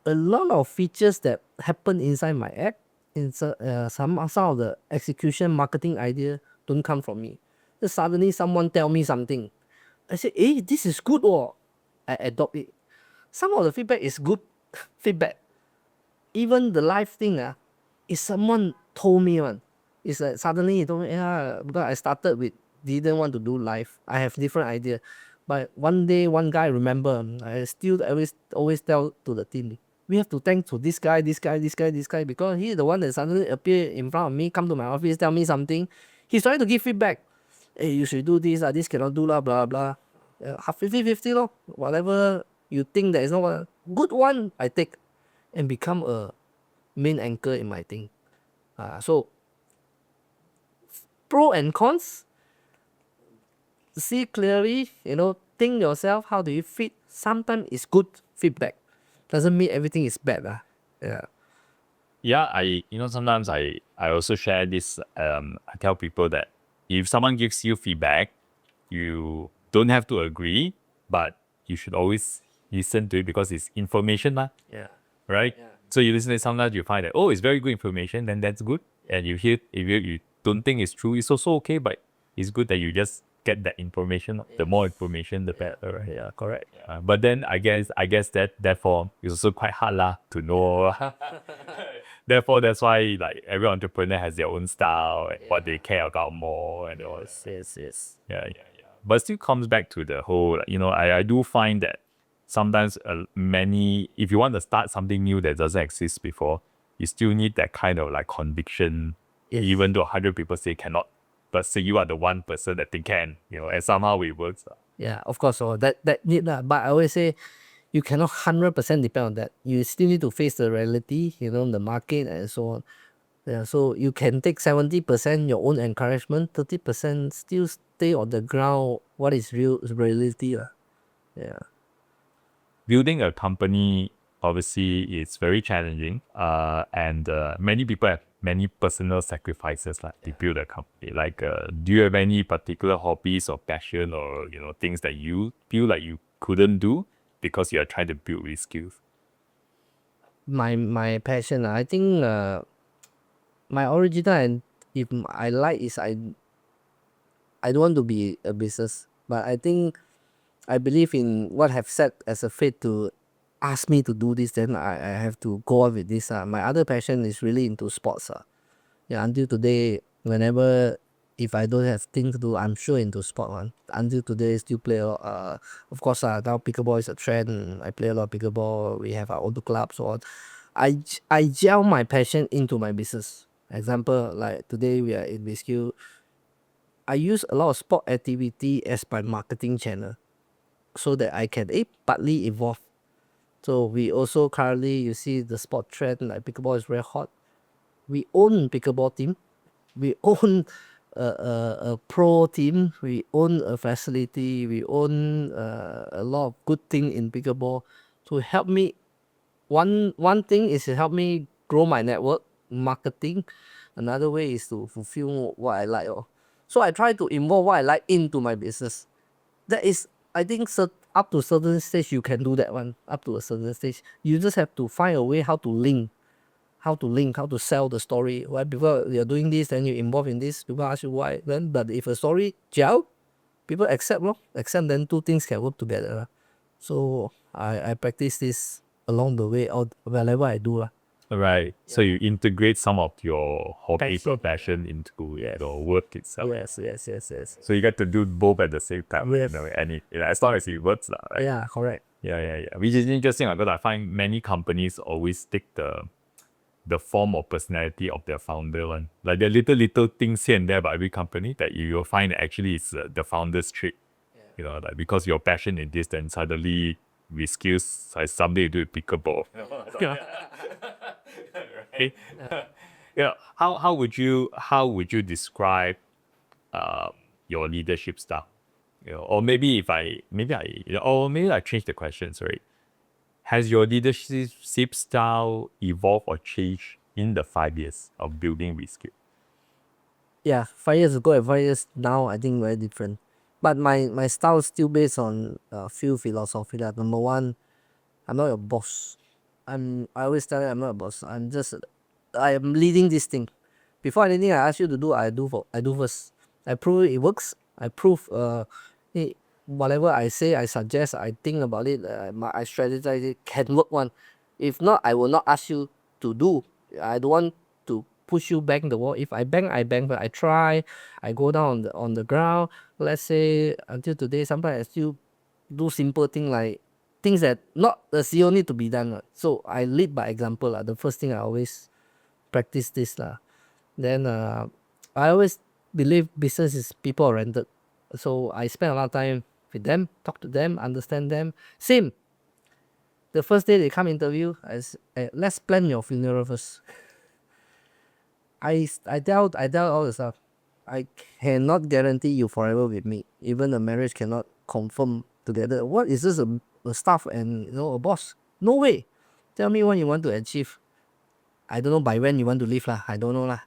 A lot of features that happen inside my app, some of the execution marketing idea don't come from me. Just suddenly someone tell me something. I say, hey, this is good or I adopt it. Some of the feedback is good feedback. Even the life thing is someone told me one. It's like suddenly he told me, yeah, because I started with didn't want to do live. I have different idea. But one day one guy remember, I still always tell to the team, we have to thank to this guy, because he's the one that suddenly appear in front of me, come to my office, tell me something. He's trying to give feedback. Hey, you should do this, this cannot do lah, blah blah. 50-50 lor. Whatever you think that is not a good one, I take and become a main anchor in my thing. So pro and cons, see clearly, think yourself, how do you fit? Sometimes it's good feedback. Doesn't mean everything is bad. Yeah. yeah, sometimes I also share this. I tell people that if someone gives you feedback, you don't have to agree, but you should always listen to it because it's information, Yeah. right? Yeah. So you listen to it, sometimes you find that, oh, it's very good information, then that's good. And you hear, if you don't think it's true, it's also okay, but it's good that you just get that information. The more information, the better, right? Yeah, correct. But then I guess that therefore it's also quite hard to know. Therefore, that's why like every entrepreneur has their own style and what they care about more and all. Yes. Yeah. But it still comes back to the whole, I do find that sometimes if you want to start something new that doesn't exist before, you still need that kind of like conviction, Yes. even though 100 people say cannot, but say you are the one person that think can, and somehow it works. Yeah, of course. So that need but I always say you cannot 100% depend on that. You still need to face the reality, the market and so on. Yeah, so you can take 70% your own encouragement, 30% still stay on the ground. What is reality? Yeah. Building a company obviously is very challenging, and many people have many personal sacrifices to build a company. Like, do you have any particular hobbies or passion or things that you feel like you couldn't do because you are trying to build these skills? My passion, I think my original and if I like is I don't want to be a business, but I think I believe in what have set as a fate to ask me to do this, then I have to go on with this. My other passion is really into sports. Yeah, until today, whenever if I don't have things to do, I'm sure into sport one. Until today, still play a lot. Of course, now pickleball is a trend. I play a lot of pickleball. We have our own club, so on. I gel my passion into my business. Example, like today we are in Reskills. I use a lot of sport activity as my marketing channel, so that I can partly evolve. So we also currently, you see the sport trend like pickleball is very hot. We own pickleball team. We own a pro team. We own a facility. We own a lot of good thing in pickleball to help me. One thing is to help me grow my network marketing. Another way is to fulfill what I like. So I try to involve what I like into my business. That is, I think, up to a certain stage you can do that one. Up to a certain stage, you just have to find a way how to link, how to sell the story. Why people you're doing this, then you involve in this. People ask you why. Then, but if a story gel, people accept, then two things can work together. So I practice this along the way, or wherever I do. Right. So you integrate some of your hobbies or passion into Yes. your work itself. Yes. So you get to do both at the same time. Yes. And as long as it works. Right? Yeah, correct. Yeah. Which is interesting because I find many companies always take the form or personality of their founder one. Like there are little things here and there by every company that you will find actually is the founder's trait. Like because your passion in this, then suddenly Reskills has something to do with pickleball. Right? Yeah. How would you describe your leadership style? Or maybe I change the question, sorry. Has your leadership style evolved or changed in the 5 years of building Reskill? Yeah, 5 years ago and 5 years now, I think very different. But my style is still based on a few philosophy. Like number one, I'm not your boss. I always tell you I'm not a boss. I am leading this thing. Before anything I ask you to do, I do first. I prove it works. I prove whatever I say, I suggest, I think about it, I strategize it, can work one. If not, I will not ask you to do. I don't want to push you bang the wall. If I bang, but I try, I go down on the ground. Let's say until today, sometimes I still do simple thing like things that not the CEO need to be done. So I lead by example. The first thing I always practice this. Then I always believe business is people oriented. So I spend a lot of time with them, talk to them, understand them. Same. The first day they come interview, let's plan your funeral first. I tell all the stuff. I cannot guarantee you forever with me. Even the marriage cannot confirm together. What is this a staff and a boss? No way. Tell me what you want to achieve. I don't know by when you want to leave lah. I don't know lah.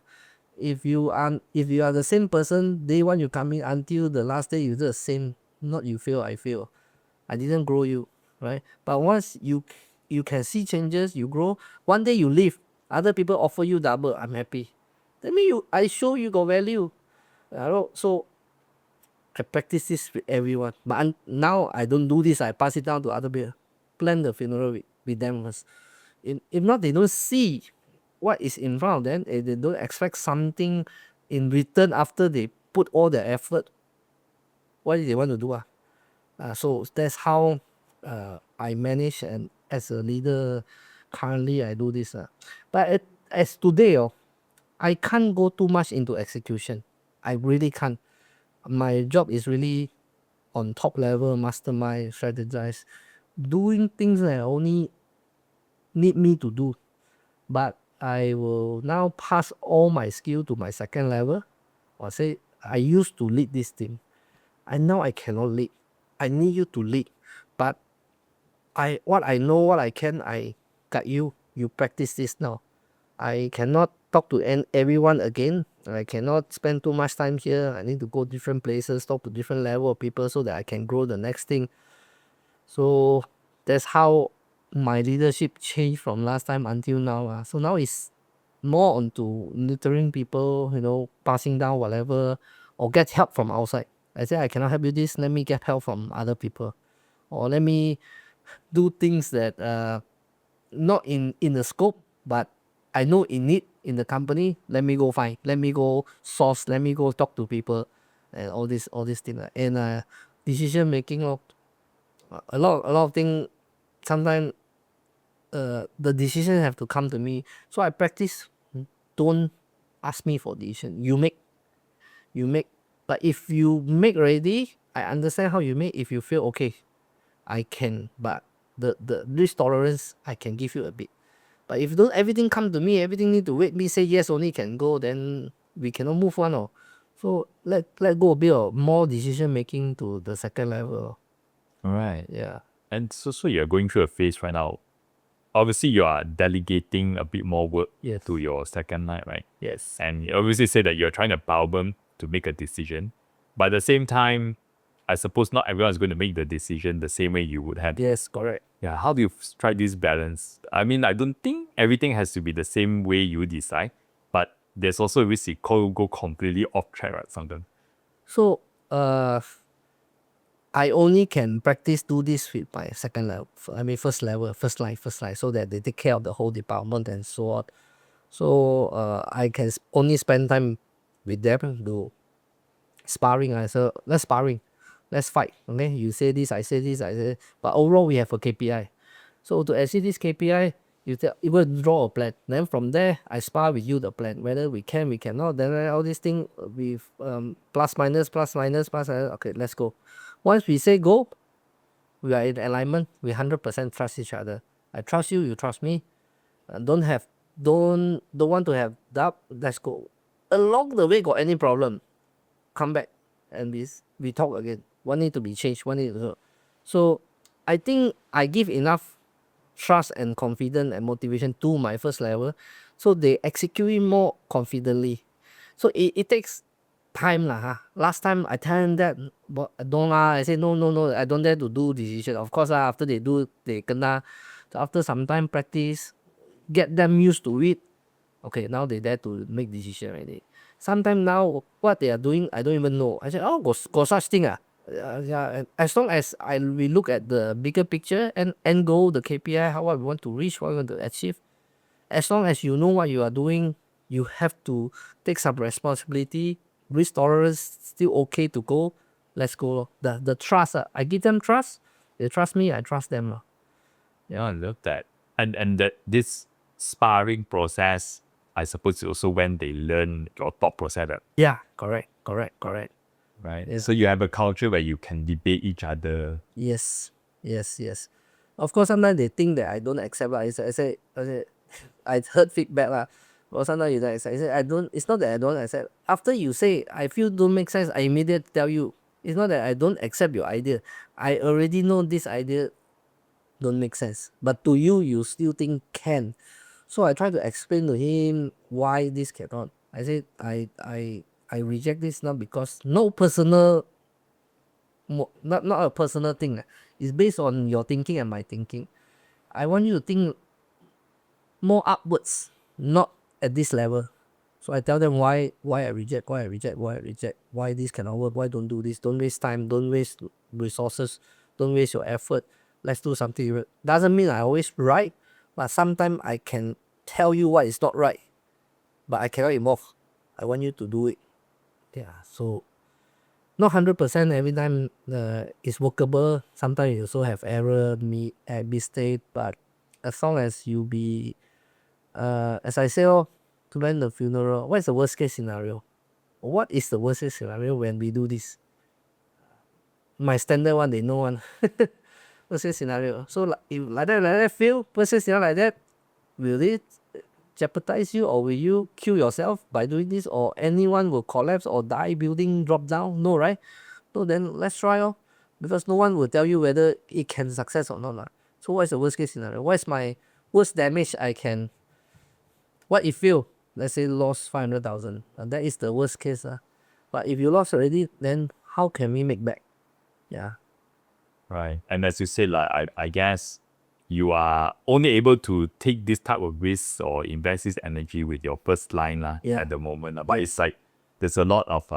If you are the same person, day one you come in until the last day you do the same. Not you fail, I fail. I didn't grow you, right? But once you can see changes, you grow. One day you leave, other people offer you double. I'm happy. That means I show you got value. So I practice this with everyone. But now I don't do this. I pass it down to other people. Plan the funeral with them first. If not, they don't see what is in front of them. They don't expect something in return after they put all their effort. What do they want to do? So that's how I manage, and as a leader, currently I do this. But as today, I can't go too much into execution. I really can't. My job is really on top level, mastermind, strategize, doing things that only need me to do. But I will now pass all my skill to my second level. Or say I used to lead this team. Now I cannot lead. I need you to lead. But what I know, what I can, I guide you. You practice this now. I cannot talk to everyone again. I cannot spend too much time here. I need to go different places, talk to different level of people so that I can grow the next thing. So that's how my leadership changed from last time until now. So now it's more onto nurturing people, passing down whatever, or get help from outside. I say I cannot help you this, let me get help from other people. Or let me do things that not in the scope, but I know in need in the company. Let me go find, let me go source, let me go talk to people, and all these things. And decision making, a lot of things. Sometimes the decision have to come to me. So I practice. Don't ask me for decision. You make. But if you make already, I understand how you make. If you feel okay, I can. But the risk tolerance, I can give you a bit. But if don't everything come to me, everything need to wait me say yes only can go, then we cannot move on. So let go a bit of more decision making to the second level. All right. Yeah. And so you're going through a phase right now. Obviously, you are delegating a bit more work Yes. to your second line, right? Yes. And you obviously say that you're trying to power them to make a decision. But at the same time, I suppose not everyone is going to make the decision the same way you would have. Yes, correct. Yeah, how do you strike this balance? I mean, I don't think everything has to be the same way you decide, but there's also a risk it could go completely off track, right? Sometimes. So I only can practice do this with my second level. First level, first line, so that they take care of the whole department and so on. So I can only spend time with them to sparring. So let's sparring, let's fight. Okay, you say this, I say this, I say. But overall, we have a KPI. So to achieve this KPI, you will draw a plan. Then from there, I spar with you the plan. Whether we can, we cannot. Then all these things with plus minus. Okay, let's go. Once we say go, We are in alignment. We 100% trust each other. I trust you, you trust me. Don't want to have doubt. Let's go. Along the way, got any problem, come back and we talk again. What need to be changed? What need to. So I think I give enough trust and confidence and motivation to my first level, so they execute it more confidently. So it takes time lah. Huh? Last time I tell them that, but I don't lah. I say no, I don't dare to do decision. Of course lah. After they do, they kena. So after some time practice, get them used to it. Okay, now they dare to make decision already. Sometimes now what they are doing, I don't even know. I said, oh, got such thing ah. Yeah, as long as we look at the bigger picture and end goal, the KPI, how what we want to reach, what we want to achieve. As long as you know what you are doing, you have to take some responsibility. Risk tolerance still okay to go. Let's go. The trust, I give them trust. They trust me, I trust them. Yeah, I love that. And that this sparring process, I suppose, is also when they learn your thought process, Yeah, correct. right? Yeah. So you have a culture where you can debate each other. Yes. Of course, sometimes they think that I don't accept. I heard feedback lah. Or sometimes you don't accept. I say I don't. It's not that I don't accept. After you say I feel don't make sense, I immediately tell you. It's not that I don't accept your idea. I already know this idea don't make sense. But to you, you still think can. So I try to explain to him why this cannot. I said I reject this not because no personal, not a personal thing. It's based on your thinking and my thinking. I want you to think more upwards, not at this level. So I tell them why I reject, why this cannot work, why don't do this, don't waste time, don't waste resources, don't waste your effort. Let's do something. Doesn't mean I always right, but sometimes I can tell you what is not right, but I cannot involve. I want you to do it. Yeah, so not 100% every time is workable. Sometimes you also have error, mistake, but as long as you be, as I say, to plan the funeral, what is the worst case scenario? What is the worst case scenario when we do this? My standard one, they know one. Worst case scenario. So if like that fail, worst case scenario like that, will it jeopardize you or will you kill yourself by doing this, or anyone will collapse or die, building drop down? No, right? So then let's try because no one will tell you whether it can success or not lah. So what is the worst case scenario? What is my worst damage I can, what if you let's say lost 500,000, that is the worst case but if you lost already, then how can we make back? Yeah. Right. And as you said, like I guess you are only able to take this type of risk or invest this energy with your first line Yeah. at the moment. But it's like there's a lot of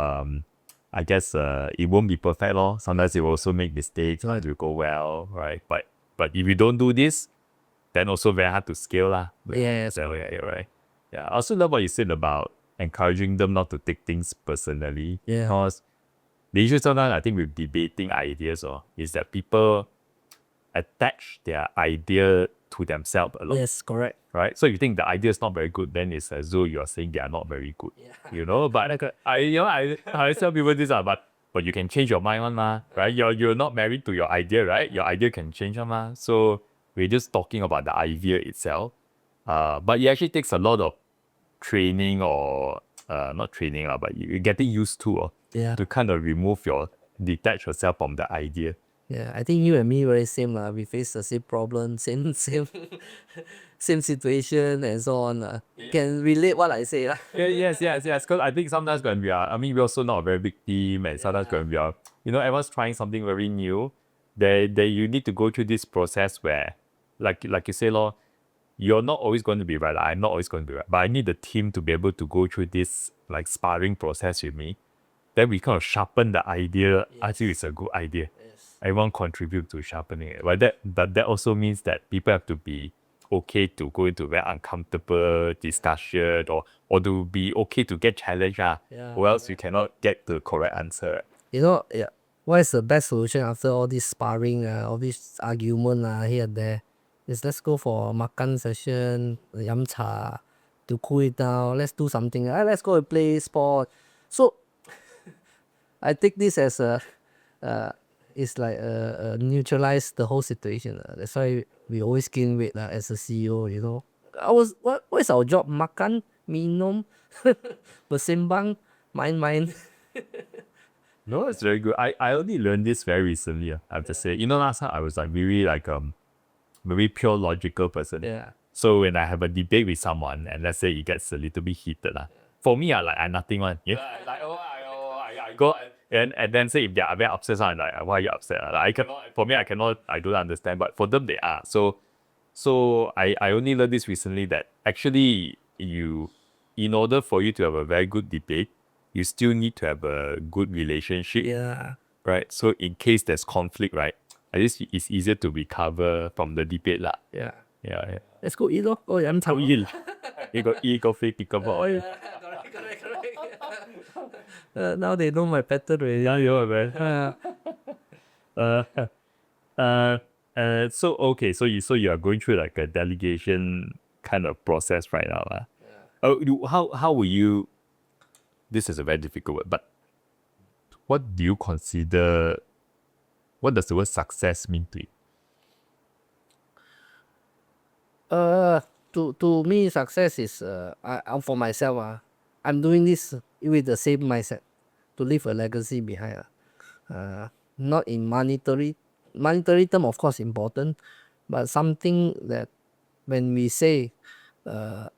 I guess it won't be perfect lor. Sometimes it will also make mistakes, Right. it will go well, right? But if you don't do this, then also very hard to scale lah. Yes. So, yeah, right. Yeah. I also love what you said about encouraging them not to take things personally. Yeah. Because the issue sometimes I think with debating ideas is that people attach their idea to themselves a lot. Yes, correct. Right? So if you think the idea is not very good, then it's as though you're saying they are not very good. You know, but I tell people this but you can change your mind one ma, right? You're not married to your idea, right? Your idea can change one ma. So we're just talking about the idea itself. But it actually takes a lot of training or not training but you're getting used to Yeah. to kind of detach yourself from the idea. Yeah, I think you and me very same lah. We face the same problem, same same situation and so on. Can relate what I say lah. Yes. Because I think sometimes when we're also not a very big team, and sometimes when we are, everyone's trying something very new, you need to go through this process where, like you say, lor, you're not always going to be right. I'm not always going to be right, but I need the team to be able to go through this like sparring process with me. Then we kind of sharpen the idea until it's a good idea. Yes. Everyone contribute to sharpening it. But that also means that people have to be okay to go into very uncomfortable discussion or to be okay to get challenged, or else you cannot get the correct answer. What is the best solution after all this sparring, all this argument here and there? Is let's go for a makan session, yam cha, to cool it down. Let's do something. Let's go and play sport. So I take this as It's like neutralize the whole situation. That's why we always gain weight as a CEO, you know. What is our job? Makan, minum, bersimbang, main-main. No, it's very good. I only learned this very recently. I have to say. You know, last time I was like very very pure logical person. Yeah. So when I have a debate with someone and let's say it gets a little bit heated, for me I nothing one. Yeah. I go and then say if they are very upset, I'm like, why are you upset? For me I cannot, I don't understand. But for them they are. So I only learned this recently that actually in order for you to have a very good debate, you still need to have a good relationship. Yeah. Right? So in case there's conflict, right? At least it's easier to recover from the debate lah. Yeah. Yeah. Let's go eat lor. Go飲茶lor. You got eat coffee, pick up oil. Now they know my pattern already. Yeah, you are man. So okay, so you are going through like a delegation kind of process right now. How will you? This is a very difficult word, but what do you consider? What does the word success mean to you? To me, success is for myself. I'm doing this with the same mindset to leave a legacy behind. Not in monetary term, of course, important, but something that when we say the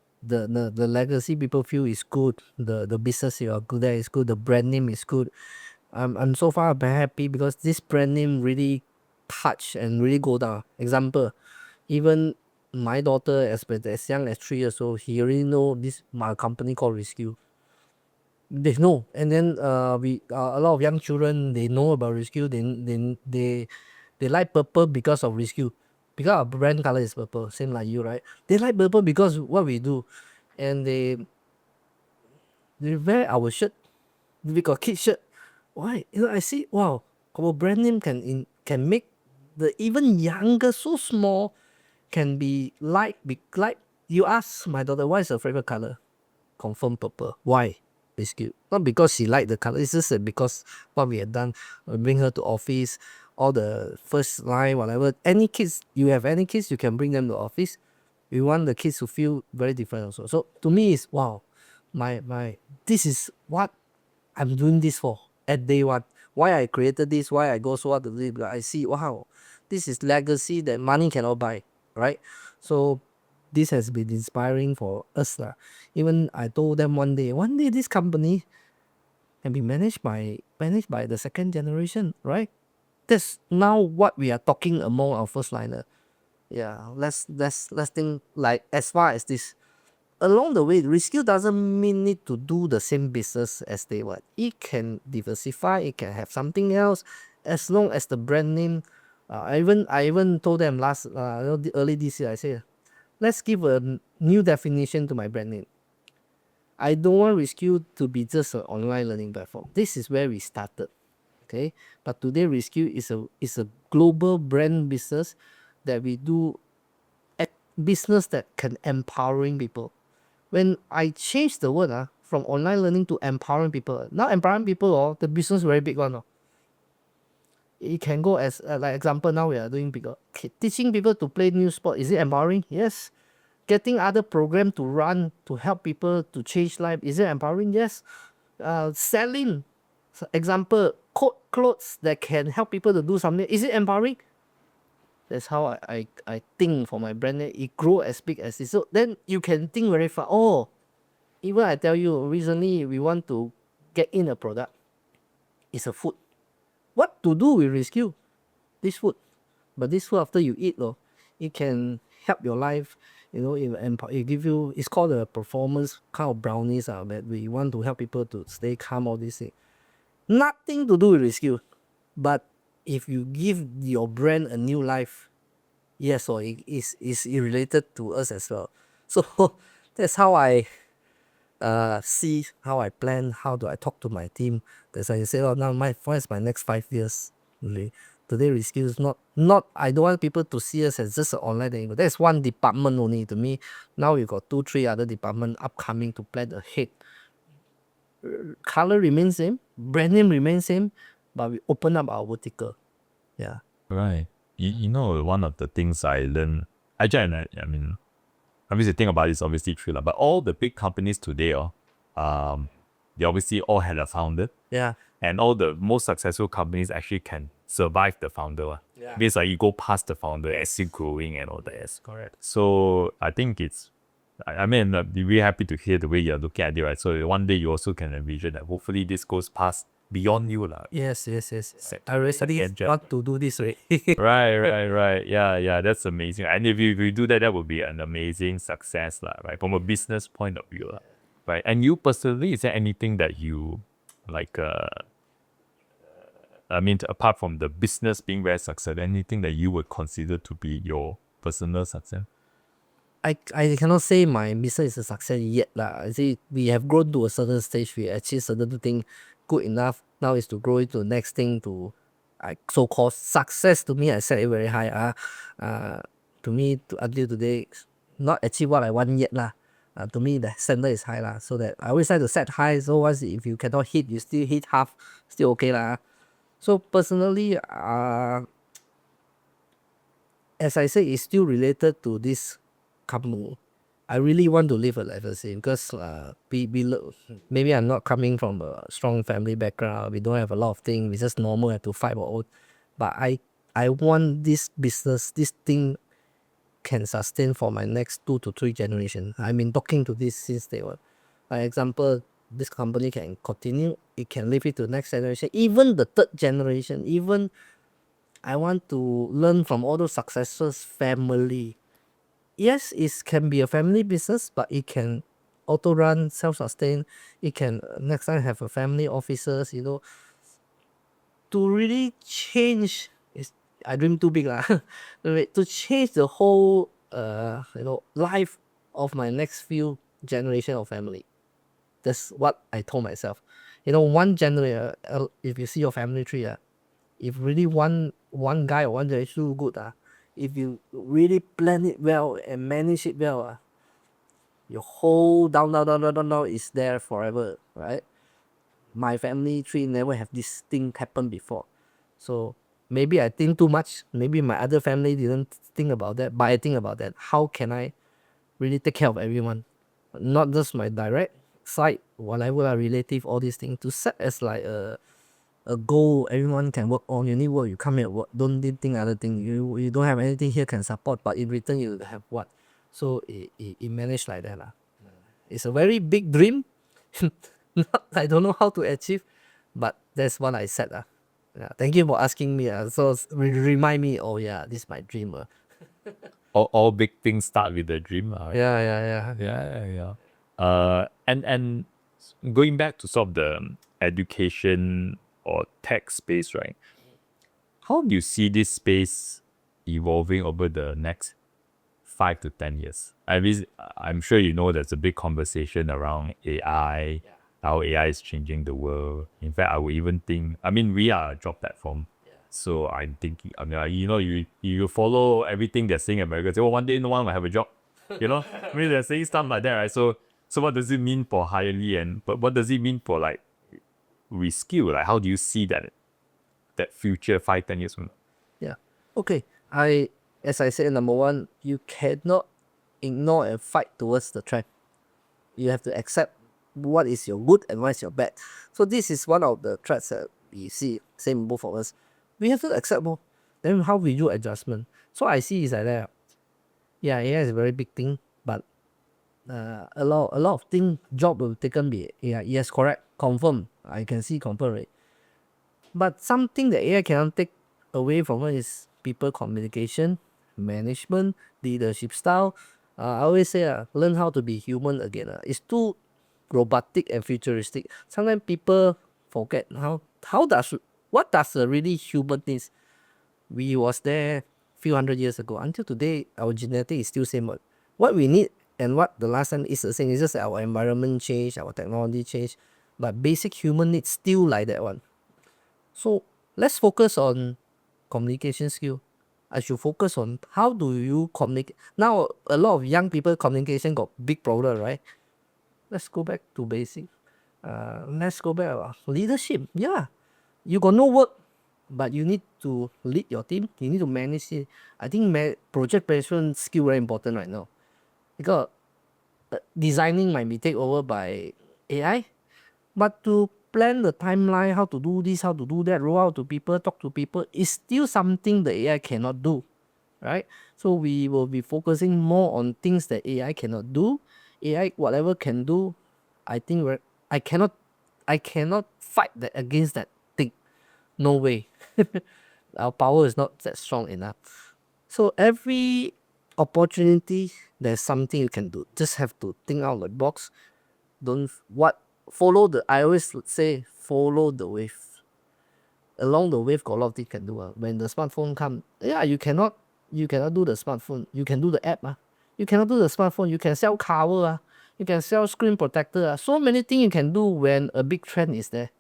legacy people feel is good, the business you are good at is good, the brand name is good. I'm so far very happy because this brand name really touch and really go down. Example, even my daughter as young as 3 years old, he already know this my company called Rescue. They know, and then we a lot of young children, they know about Rescue. They like purple because of Rescue, because our brand color is purple, same like you, right? They like purple because what we do, and they wear our shirt. We got kid shirt. Why? You know, I see. Wow, our brand name can make the even younger, so small, can be like you ask my daughter, what is her favorite color? Confirm purple. Why? Rescue. Not because she liked the color, it's just that because what we have done, bring her to office, all the first line, whatever. Any kids, you have any kids, you can bring them to office. We want the kids to feel very different also. So to me, it's wow, my this is what I'm doing this for at day one. Why I created this, why I go so hard to do it, because I see, wow, this is legacy that money cannot buy, right? So this has been inspiring for us. Even I told them one day this company can be managed by the second generation, right? That's now what we are talking among our first liner. Yeah, let's think like as far as this. Along the way, Reskill doesn't mean need to do the same business as they want. It can diversify, it can have something else, as long as the brand name. I even told them early this year, I said, let's give a new definition to my brand name. I don't want Reskill to be just an online learning platform. This is where we started. Okay, but today Reskill is a global brand business that we do business that can empowering people. When I change the word from online learning to empowering people, now empowering people, the business very big one. It can go as like example, now we are doing bigger. Teaching people to play new sport, is it empowering? Yes. Getting other program to run to help people to change life, is it empowering? Yes. Selling, example, clothes that can help people to do something, is it empowering? That's how I think for my brand name. It grow as big as it. So then you can think very far. Oh, even I tell you, recently we want to get in a product. It's a food. What to do with Rescue? This food. But this food after you eat, it can help your life. You know, it give you, it's called a performance kind of brownies that we want to help people to stay calm, all these things. Nothing to do with Rescue. But if you give your brand a new life, yes, or it is related to us as well. So that's how I see, how I plan, how do I talk to my team. That's why I say, oh, now what is my next 5 years? Really. Today Reskill is not I don't want people to see us as just an online thing. That's one department only to me. Now we got 2-3 other departments upcoming to plan ahead. Color remains same, brand name remains same, but we open up our vertical. Yeah. Right. You know, one of the things I learned, actually, I mean, obviously, the thing about it is obviously true, but all the big companies today, they obviously all had a founder. Yeah. And all the most successful companies actually can survive the founder. Yeah. Because like you go past the founder and still growing and all that. Yes, correct. So I think it's, I mean, we're really happy to hear the way you're looking at it, right? So one day you also can envision that hopefully this goes past beyond you. Yes. Set- I really set the want to do this way. Right. Yeah, that's amazing. And if you do that, that would be an amazing success, right? From a business point of view, right? And you personally, is there anything that you like? I mean, apart from the business being very successful, anything that you would consider to be your personal success? I cannot say my business is a success yet lah. I say we have grown to a certain stage, we achieve certain thing good enough. Now is to grow it to the next thing to so called success. To me, I set it very high. To me, until today, not achieve what I want yet lah. To me, the standard is high lah. So that I always like to set high. So once if you cannot hit, you still hit half, still okay lah. So personally, as I say, it's still related to this company. I really want to live a legacy because maybe I'm not coming from a strong family background. We don't have a lot of things. We just normal have to fight our own. But I want this business, this thing can sustain for my next 2 to 3 generations. I've been talking to this since they were. For example, this company can continue. It can live it to the next generation, even the third generation. Even I want to learn from all those successors' family. Yes, it can be a family business, but it can auto run, self-sustain. It can next time have a family officers, to really change is I dream too big lah. To change the whole life of my next few generation of family. That's what I told myself. One generation, if you see your family tree, if really one guy or one generation do good, if you really plan it well and manage it well, your whole down is there forever, right? My family tree never have this thing happen before. So maybe I think too much. Maybe my other family didn't think about that, but I think about that. How can I really take care of everyone? Not just my direct side, whatever are relative, all these things to set as like a goal everyone can work on. You need work, you come here work. Don't think other thing. You don't have anything here can support, but in return you have what? So it managed like that lah. It's a very big dream. I don't know how to achieve, but that's what I said. Yeah, thank you for asking me. So remind me, oh yeah, this is my dream. All big things start with a dream. Right? Yeah. Yeah. And going back to sort of the education or tech space, right? How do you see this space evolving over the next 5 to 10 years? I'm sure you know there's a big conversation around AI, how AI is changing the world. In fact, I would even think, I mean, we are a job platform. So I'm thinking, I mean, you follow everything they're saying in America. Say, well, one day no one will have a job. I mean, they're saying stuff like that, right? So what does it mean for Hirely, but what does it mean for like reskill? Like, how do you see that future 5, 10 years from now? Yeah. Okay. As I said, number one, you cannot ignore and fight towards the trend. You have to accept what is your good and what is your bad. So this is one of the threats that we see, same both of us. We have to accept more. Then how we do adjustment. So I see is like that. Yeah, AI is a very big thing, but a lot of thing job will taken be AI. Yes, correct, confirm. I can see confirm, right? But something that AI cannot take away from it is people communication, management, leadership style. I always say, learn how to be human again. It's too robotic and futuristic. Sometimes people forget what does a really human needs. We was there few hundred years ago. Until today, our genetic is still same. What we need and what the last time is the same. It's just that our environment change, our technology change, but basic human needs still like that one. So let's focus on communication skill. I should focus on how do you communicate. Now a lot of young people communication got big problem, right? Let's go back to basic. Let's go back leadership. Yeah, you got no work. but you need to lead your team. You need to manage it. I think project management skill very important right now, because designing might be taken over by AI, but to plan the timeline, how to do this, how to do that, roll out to people, talk to people, is still something the AI cannot do, right? So we will be focusing more on things that AI cannot do. AI whatever can do, I think I cannot I cannot fight that against that thing. No way. Our power is not that strong enough. So every opportunity, there's something you can do. Just have to think out of the box. Don't what follow the. I always say follow the wave. Along the wave, got a lot of things you can do. When the smartphone come, yeah, you cannot do the smartphone. You can do the app. You cannot do the smartphone. You can sell cover. You can sell screen protector. So many things you can do when a big trend is there.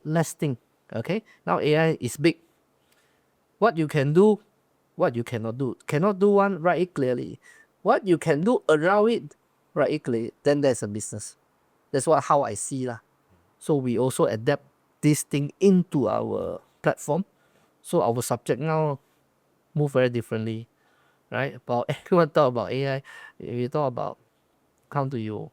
Less thing. Okay. Now AI is big. What you can do, what you cannot do. Cannot do one, write it clearly. What you can do around it, write it clearly. Then there's a business. That's how I see lah. So we also adapt this thing into our platform. So our subject now move very differently, right? About everyone talk about AI. We talk about come to you.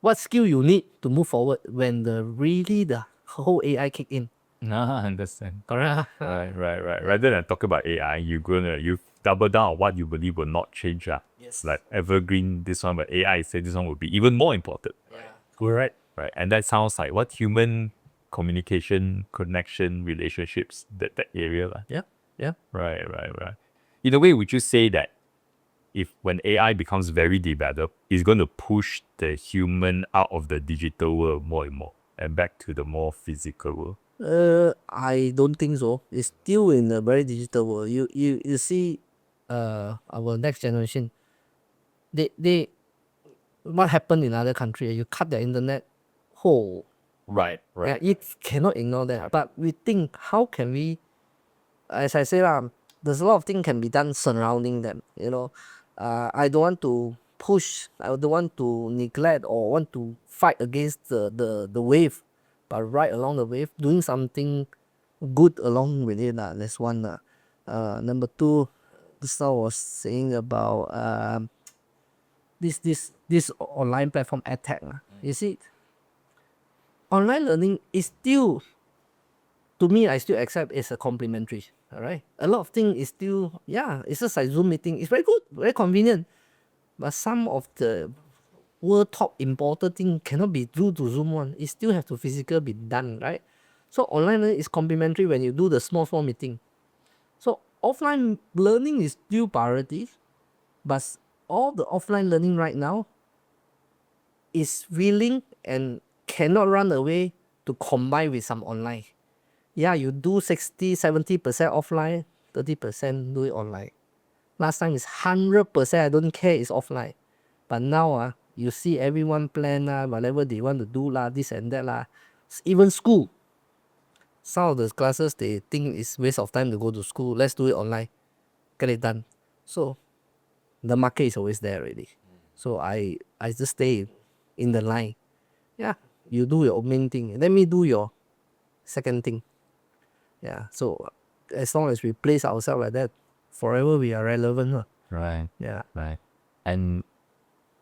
What skill you need to move forward when the whole AI kick in. I understand. Correct. Right. Rather than talk about AI, you double down on what you believe will not change. Yes. Like evergreen this one, but AI say this one will be even more important. Yeah. Correct. Right. And that sounds like what human communication, connection, relationships, that area. Yeah. Yeah. Right. In a way, would you say that if when AI becomes very developed, it's going to push the human out of the digital world more and more and back to the more physical world? I don't think so. It's still in a very digital world. You see, our next generation, they what happened in other country? You cut their internet, whole. Right. Yeah, you cannot ignore that. But we think, how can we? As I say there's a lot of things can be done surrounding them. I don't want to push. I don't want to neglect or want to fight against the wave, but right along the wave, doing something good along with it. That's one. Number two, this I was saying about this online platform attack. You see, online learning is still, to me, I still accept it's a complementary. All right, a lot of things is still, it's just like Zoom meeting. It's very good, very convenient, but some of the world top important thing cannot be do to Zoom one. It still have to physical be done, right? So online learning is complementary when you do the small meeting. So offline learning is still priority, but all the offline learning right now is willing and cannot run away to combine with some online. Yeah, you do 60-70% offline, 30% do it online. Last time is 100%, I don't care, it's offline. But now you see everyone plan whatever they want to do this and that even school. Some of the classes they think it's waste of time to go to school. Let's do it online. Get it done. So the market is always there already. So I just stay in the line. Yeah, you do your main thing. Let me do your second thing. Yeah. So as long as we place ourselves like that, forever we are relevant. Right. Yeah. Right. And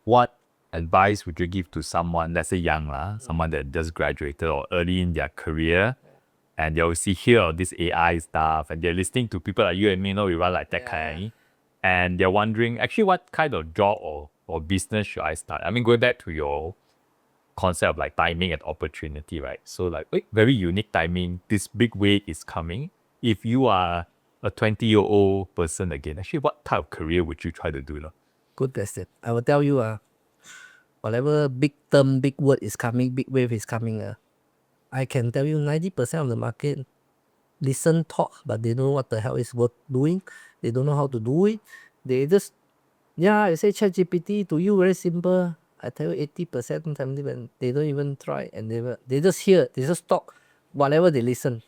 what advice would you give to someone, let's say young, someone that just graduated or early in their career, and they obviously hear all this AI stuff, and they're listening to people like you and me, we run like that kind, and they're wondering, actually, what kind of job or business should I start? I mean, going back to your concept of like timing and opportunity, right? So like, very unique timing. This big wave is coming. If you are a 20-year-old person again, actually, what type of career would you try to do? Good question. I will tell you, whatever big term, big word is coming, big wave is coming, I can tell you 90% of the market listen, talk, but they don't know what the hell is worth doing. They don't know how to do it. They just, I say ChatGPT to you very simple. I tell you 80%, 70%, they don't even try, and they just hear, they just talk, whatever they listen.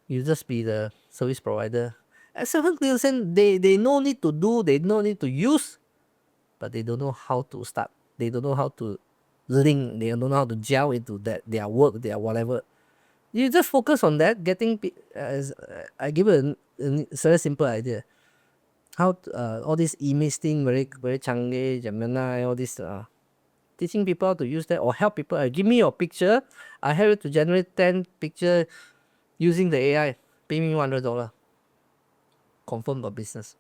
You just be the service provider. At 70%, they no need to do, they no need to use, but they don't know how to start. They don't know how to link. They don't know how to gel into that their work, their whatever. You just focus on that, getting. I give a very simple idea. How all this image thing very canggih, Gemini, all this teaching people how to use that or help people. Give me your picture. I help you to generate 10 picture using the AI. Pay me $100. Confirm got business.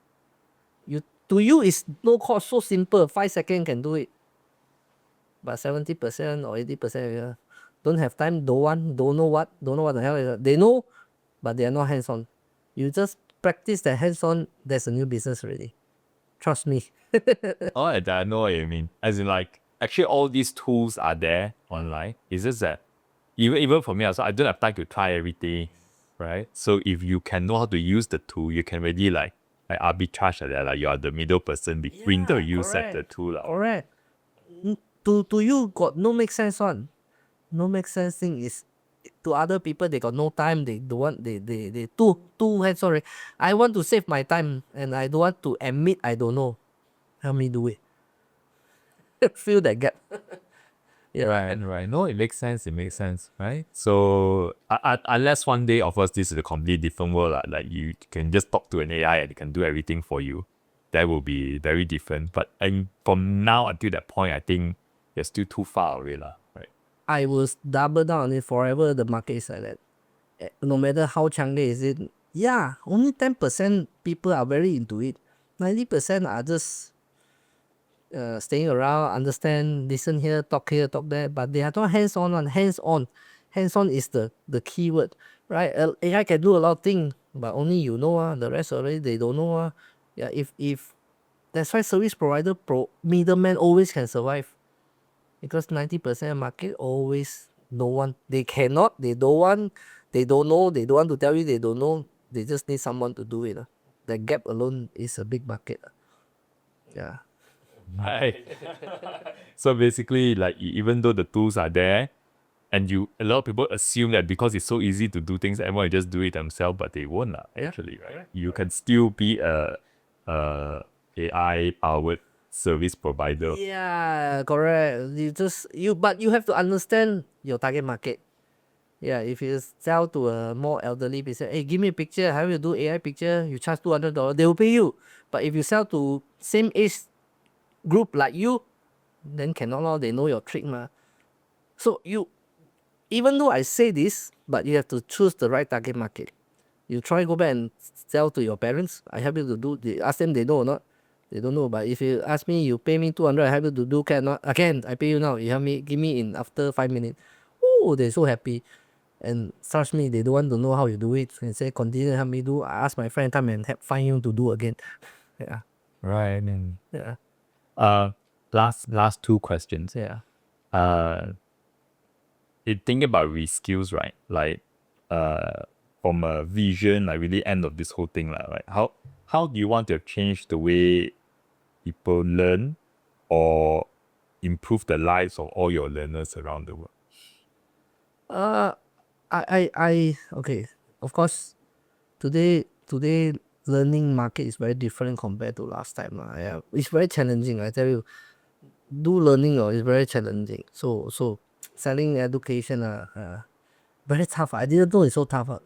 To you is no cost, so simple. 5 seconds can do it. But 70% or 80% don't have time, don't want, don't know what the hell is. They know, but they are not hands on. You just practice that hands on. There's a new business already. Trust me. Oh, I know what you mean. As in, like, actually, all these tools are there online. It's just that even for me, also, I don't have time to try everything, right? So if you can know how to use the tool, you can really like arbitrage like that. Like you are the middle person between the use and the tool. Correct. To you got no make sense one. No make sense thing is to other people they got no time, they don't want they too hands on. I want to save my time and I don't want to admit I don't know. Help me do it. Fill that gap. Yeah. Right. No, it makes sense. It makes sense, right? So unless one day, of course, this is a completely different world, like you can just talk to an AI and it can do everything for you. That will be very different. But from now until that point, I think you're still too far away, right? I will double down on it forever. The market is like that. No matter how canggih is it, yeah, only 10% people are very into it. 90% are just staying around, understand, listen here, talk there, but they are not hands on. Hands on is the key word, right? AI can do a lot of things, but only you know. The rest already they don't know. Yeah, if that's why service provider middleman always can survive, because 90% market always no one. They cannot. They don't want. They don't know. They don't want to tell you. They don't know. They just need someone to do it. That gap alone is a big market. Yeah. Right. So basically, like even though the tools are there, and a lot of people assume that because it's so easy to do things, everyone will just do it themselves, but they won't actually, right? You can still be a AI powered service provider. Yeah, correct. But you have to understand your target market. Yeah, if you sell to a more elderly person, hey, give me a picture, how you do AI picture, you charge $200, they will pay you. But if you sell to same age group like you, then cannot, they know your trick, ma. So even though I say this, but you have to choose the right target market. You try go back and sell to your parents. I help you to do. Ask them they know or not. They don't know. But if you ask me, you pay me 200. I help you to do. Can not? Again, I pay you now. You help me. Give me in after 5 minutes. Oh, they're so happy. And trust me, they don't want to know how you do it. And say continue to help me do. I ask my friend come and help find you to do again. Yeah. Right. Yeah. Last two questions. Yeah. Thinking about reskills, right? Like from a vision, like really end of this whole thing, right? How do you want to change the way people learn or improve the lives of all your learners around the world? Okay. Of course, today learning market is very different compared to last time. Yeah. It's very challenging. I tell you, do learning is very challenging. So selling education very tough. I didn't know it's so tough.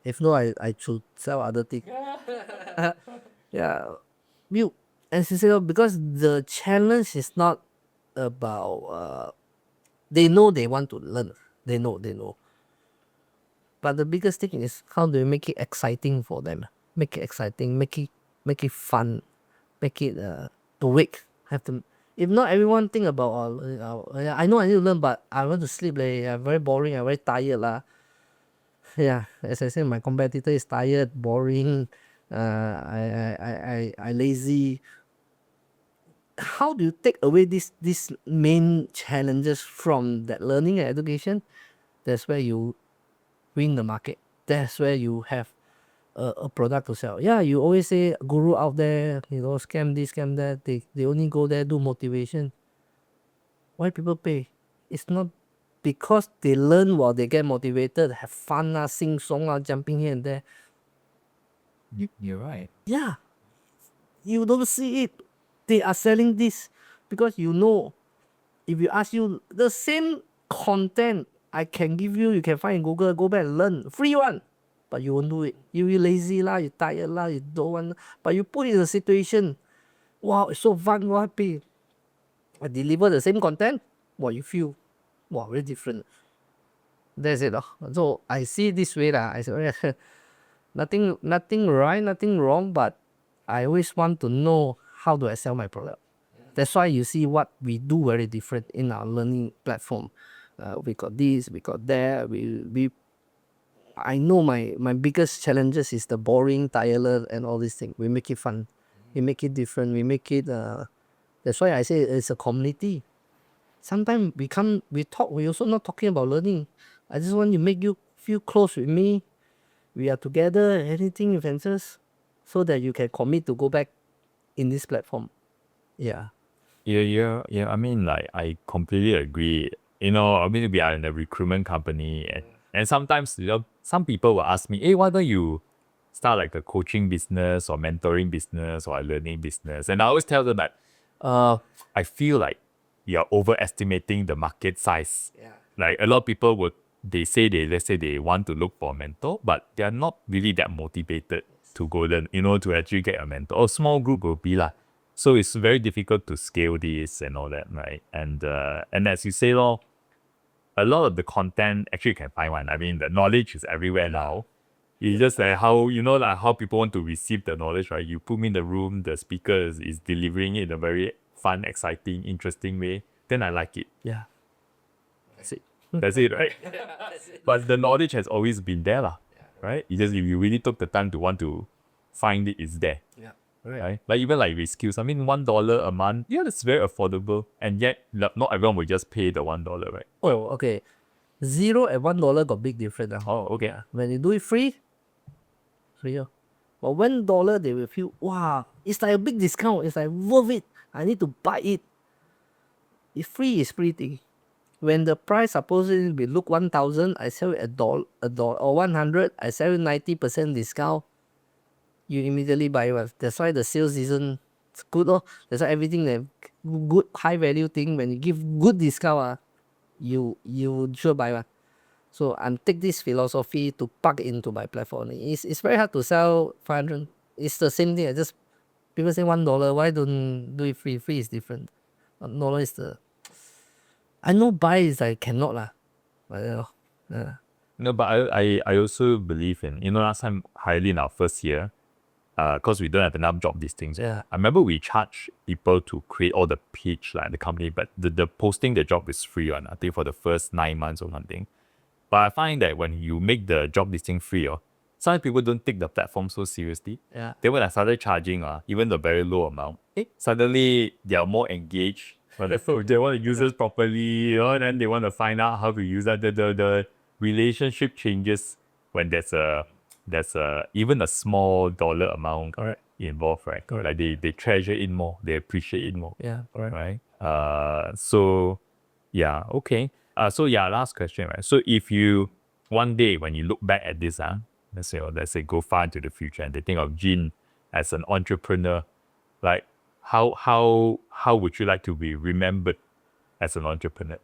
If no, I should sell other things. Yeah. You and sincerely, because the challenge is not about they know they want to learn. They know. But the biggest thing is how do you make it exciting for them? Make it exciting, make it fun, make it awake. Have to. If not, everyone think about I know I need to learn, but I want to sleep. I'm very boring. I'm very tired lah. Yeah, as I said, my competitor is tired, boring. I lazy. How do you take away these main challenges from that learning and education? That's where you win the market. That's where you have a product to sell. Yeah, you always say guru out there, scam this, scam that. They only go there do motivation. Why people pay? It's not because they learn while they get motivated, have fun sing song jumping here and there. You're right. Yeah, you don't see it. They are selling this because if you ask you the same content, I can give you can find in Google, go back and learn. Free one. But you won't do it. You lazy lah, you tired lah, you don't want. But you put in a situation, wow, it's so fun, wow, happy. I deliver the same content, wow, you feel, wow, very different. That's it. So I see this way lah. I say, nothing right, nothing wrong, but I always want to know how do I sell my product. That's why you see what we do very different in our learning platform. We got this, we got that. I know my biggest challenges is the boring, tireless, and all these things. We make it fun, we make it different, we make it. That's why I say it's a community. Sometimes we talk. We also not talking about learning. I just want to make you feel close with me. We are together. Anything you can just so that you can commit to go back in this platform. Yeah. Yeah. I mean, like, I completely agree. You know, I mean, we are in a recruitment company, and sometimes, you know, some people will ask me, hey, why don't you start like a coaching business or mentoring business or a learning business? And I always tell them that, I feel like you're overestimating the market size. Yeah. Like, a lot of people let's say they want to look for a mentor, but they're not really that motivated to go learn, you know, to actually get a mentor. Or small group will be lah. So it's very difficult to scale this and all that, right? And as you say, a lot of the content actually you can find one. I mean, the knowledge is everywhere now. It's just like how, you know, like how people want to receive the knowledge, right? You put me in the room, the speaker is delivering it in a very fun, exciting, interesting way. Then I like it. Yeah. That's it. That's it, right? But the knowledge has always been there, right? It's just if you really took the time to want to find it, it's there. Yeah. Right? Like even like Reskills, I mean, $1 a month, yeah, that's very affordable. And yet, not everyone will just pay the $1, right? Oh, okay. $0 and $1 got big difference. Oh, okay. When you do it free. But $1 they will feel, wow, it's like a big discount. It's like worth it. I need to buy it. It's free is free thing. When the price supposedly be look 1,000, I sell it a dollar or 100, I sell it 90% discount. You immediately buy one. That's why the sales isn't good. That's why everything that good high value thing, when you give good discount, you sure buy one. So I'm take this philosophy to plug into my platform. It's very hard to sell 500. It's the same thing. I just people say $1. Why don't do it free? Free is different. $1 is the. I know buy is I cannot lah. But No, but I also believe in, you know, last time highly in our first year, because we don't have enough job listings. Yeah. I remember we charged people to create all the pitch like the company, but the posting the job is free one, I think for the first 9 months or something. But I find that when you make the job listing free, some people don't take the platform so seriously. Yeah. Then when I started charging, even the very low amount, suddenly they are more engaged. They want to use it properly, you know, and then they want to find out how to use that. The relationship changes when there's even a small dollar amount involved, right? Correct. Like they treasure it more, they appreciate it more. Yeah. Correct. Right? So yeah, okay. Last question, right? So if you one day when you look back at this, let's say go far into the future and they think of Jin as an entrepreneur, like how would you like to be remembered as an entrepreneur?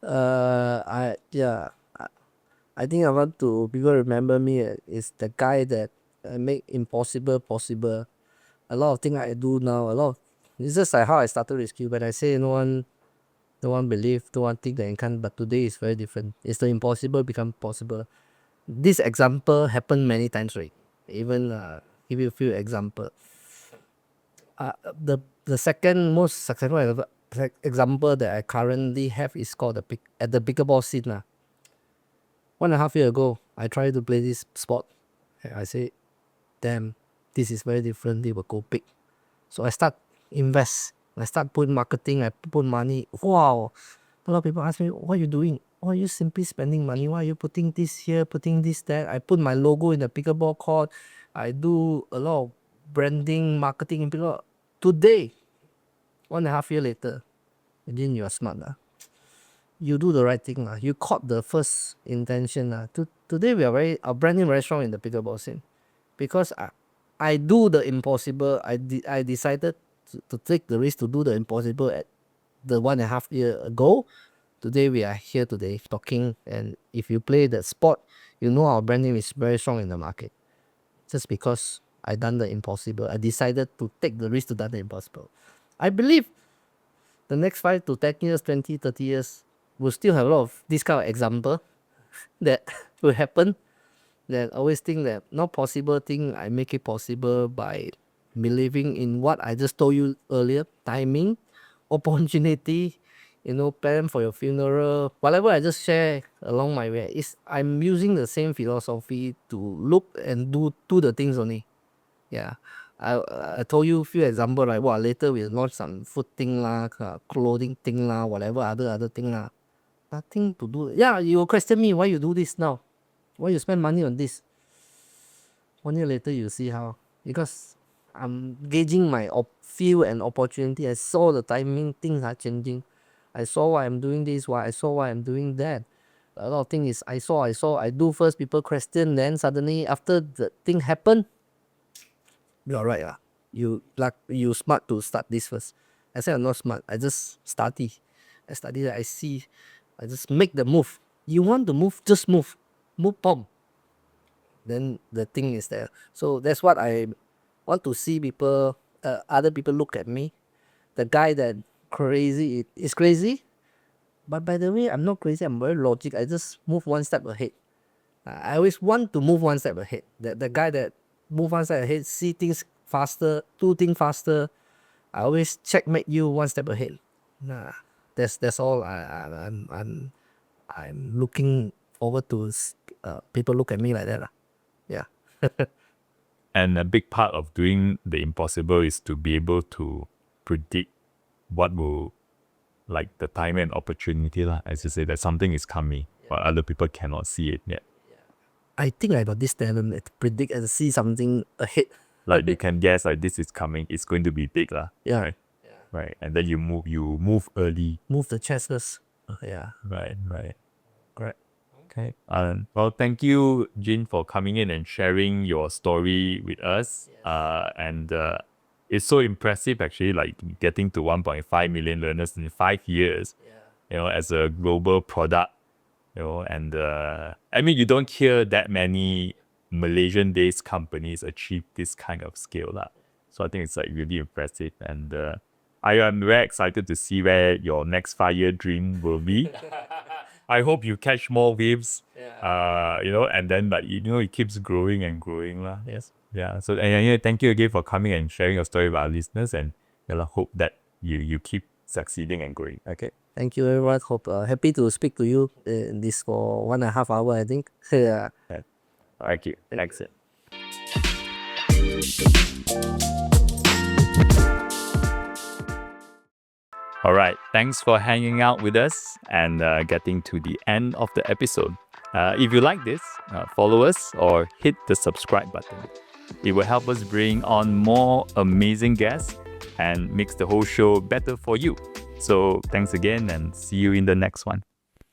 I think I want to people remember me is the guy that make impossible possible. A lot of things I do now, it's just like how I started Reskills. When I say no one believe, no one think that it can, but today is very different. It's the impossible become possible. This example happened many times, right? Even give you a few examples. The second most successful example that I currently have is called at the pickleball scene. 1.5 years ago, I tried to play this sport. I say, damn, this is very different. They will go big. So I start invest. I start putting marketing. I put money. Wow. A lot of people ask me, what are you doing? Why are you simply spending money? Why are you putting this here, putting this there? I put my logo in the pickleball court. I do a lot of branding, marketing in pickleball. Today, 1.5 years later, Jin, you are smart. You do the right thing. You caught the first intention. Today, our branding very strong in the pickleball scene. Because I do the impossible. I decided to take the risk to do the impossible at the 1.5 years ago. today we are here today talking, and if you play that sport, you know our brand name is very strong in the market. Just because I done the impossible, I decided to take the risk to done the impossible. I believe the next 5 to 10 years, 20, 30 years, we'll still have a lot of this kind of example that will happen. That always think that not possible thing, I make it possible by believing in what I just told you earlier, timing, opportunity, plan for your funeral, whatever I just share along my way. I'm using the same philosophy to look and do the things only. Yeah. I told you a few examples, like later we'll launch some food thing lah, clothing thing lah, whatever other thing lah. Nothing to do. Yeah, you will question me why you do this now. Why you spend money on this? 1 year later you see how. Because I'm gauging my field and opportunity. I saw the timing, things are changing. I saw why I'm doing this, I saw why I'm doing that. A lot of things is I saw, I do first, people question, then suddenly after the thing happen, you're right lah. You smart to start this first. I said I'm not smart. I just study. I study, I see. I just make the move. You want to move, just move. Move, bomb. Then the thing is there. So that's what I want to see people, other people look at me. The guy that crazy is crazy. But by the way, I'm not crazy. I'm very logic. I just move one step ahead. I always want to move one step ahead. The guy that move one step ahead, see things faster, do things faster. I always checkmate you one step ahead. That's all. I'm looking forward to people look at me like that. Yeah. And a big part of doing the impossible is to be able to predict what will, like the time and opportunity lah. As you say, that something is coming, but other people cannot see it yet. I think I got this talent to predict and see something ahead. Like you can guess like this is coming, it's going to be big lah. Yeah. Right? Right. And then you move early. Move the chances. Yeah. Right. Correct. Okay. Well, thank you, Jin, for coming in and sharing your story with us. And it's so impressive, actually, like getting to 1.5 million learners in 5 years. As a global product. And I mean, you don't hear that many Malaysian-based companies achieve this kind of scale lah. So I think it's like really impressive, and I am very excited to see where your next 5-year dream will be. I hope you catch more waves, and then it keeps growing and growing lah. Yes. Yeah. So thank you again for coming and sharing your story with our listeners, and hope that you keep succeeding and growing. Okay. Thank you, everyone. Hope happy to speak to you in this for 1.5 hours, I think. Yeah. Thank you. Thanks. All right. Thanks for hanging out with us and getting to the end of the episode. If you like this, follow us or hit the subscribe button. It will help us bring on more amazing guests and makes the whole show better for you. So thanks again and see you in the next one.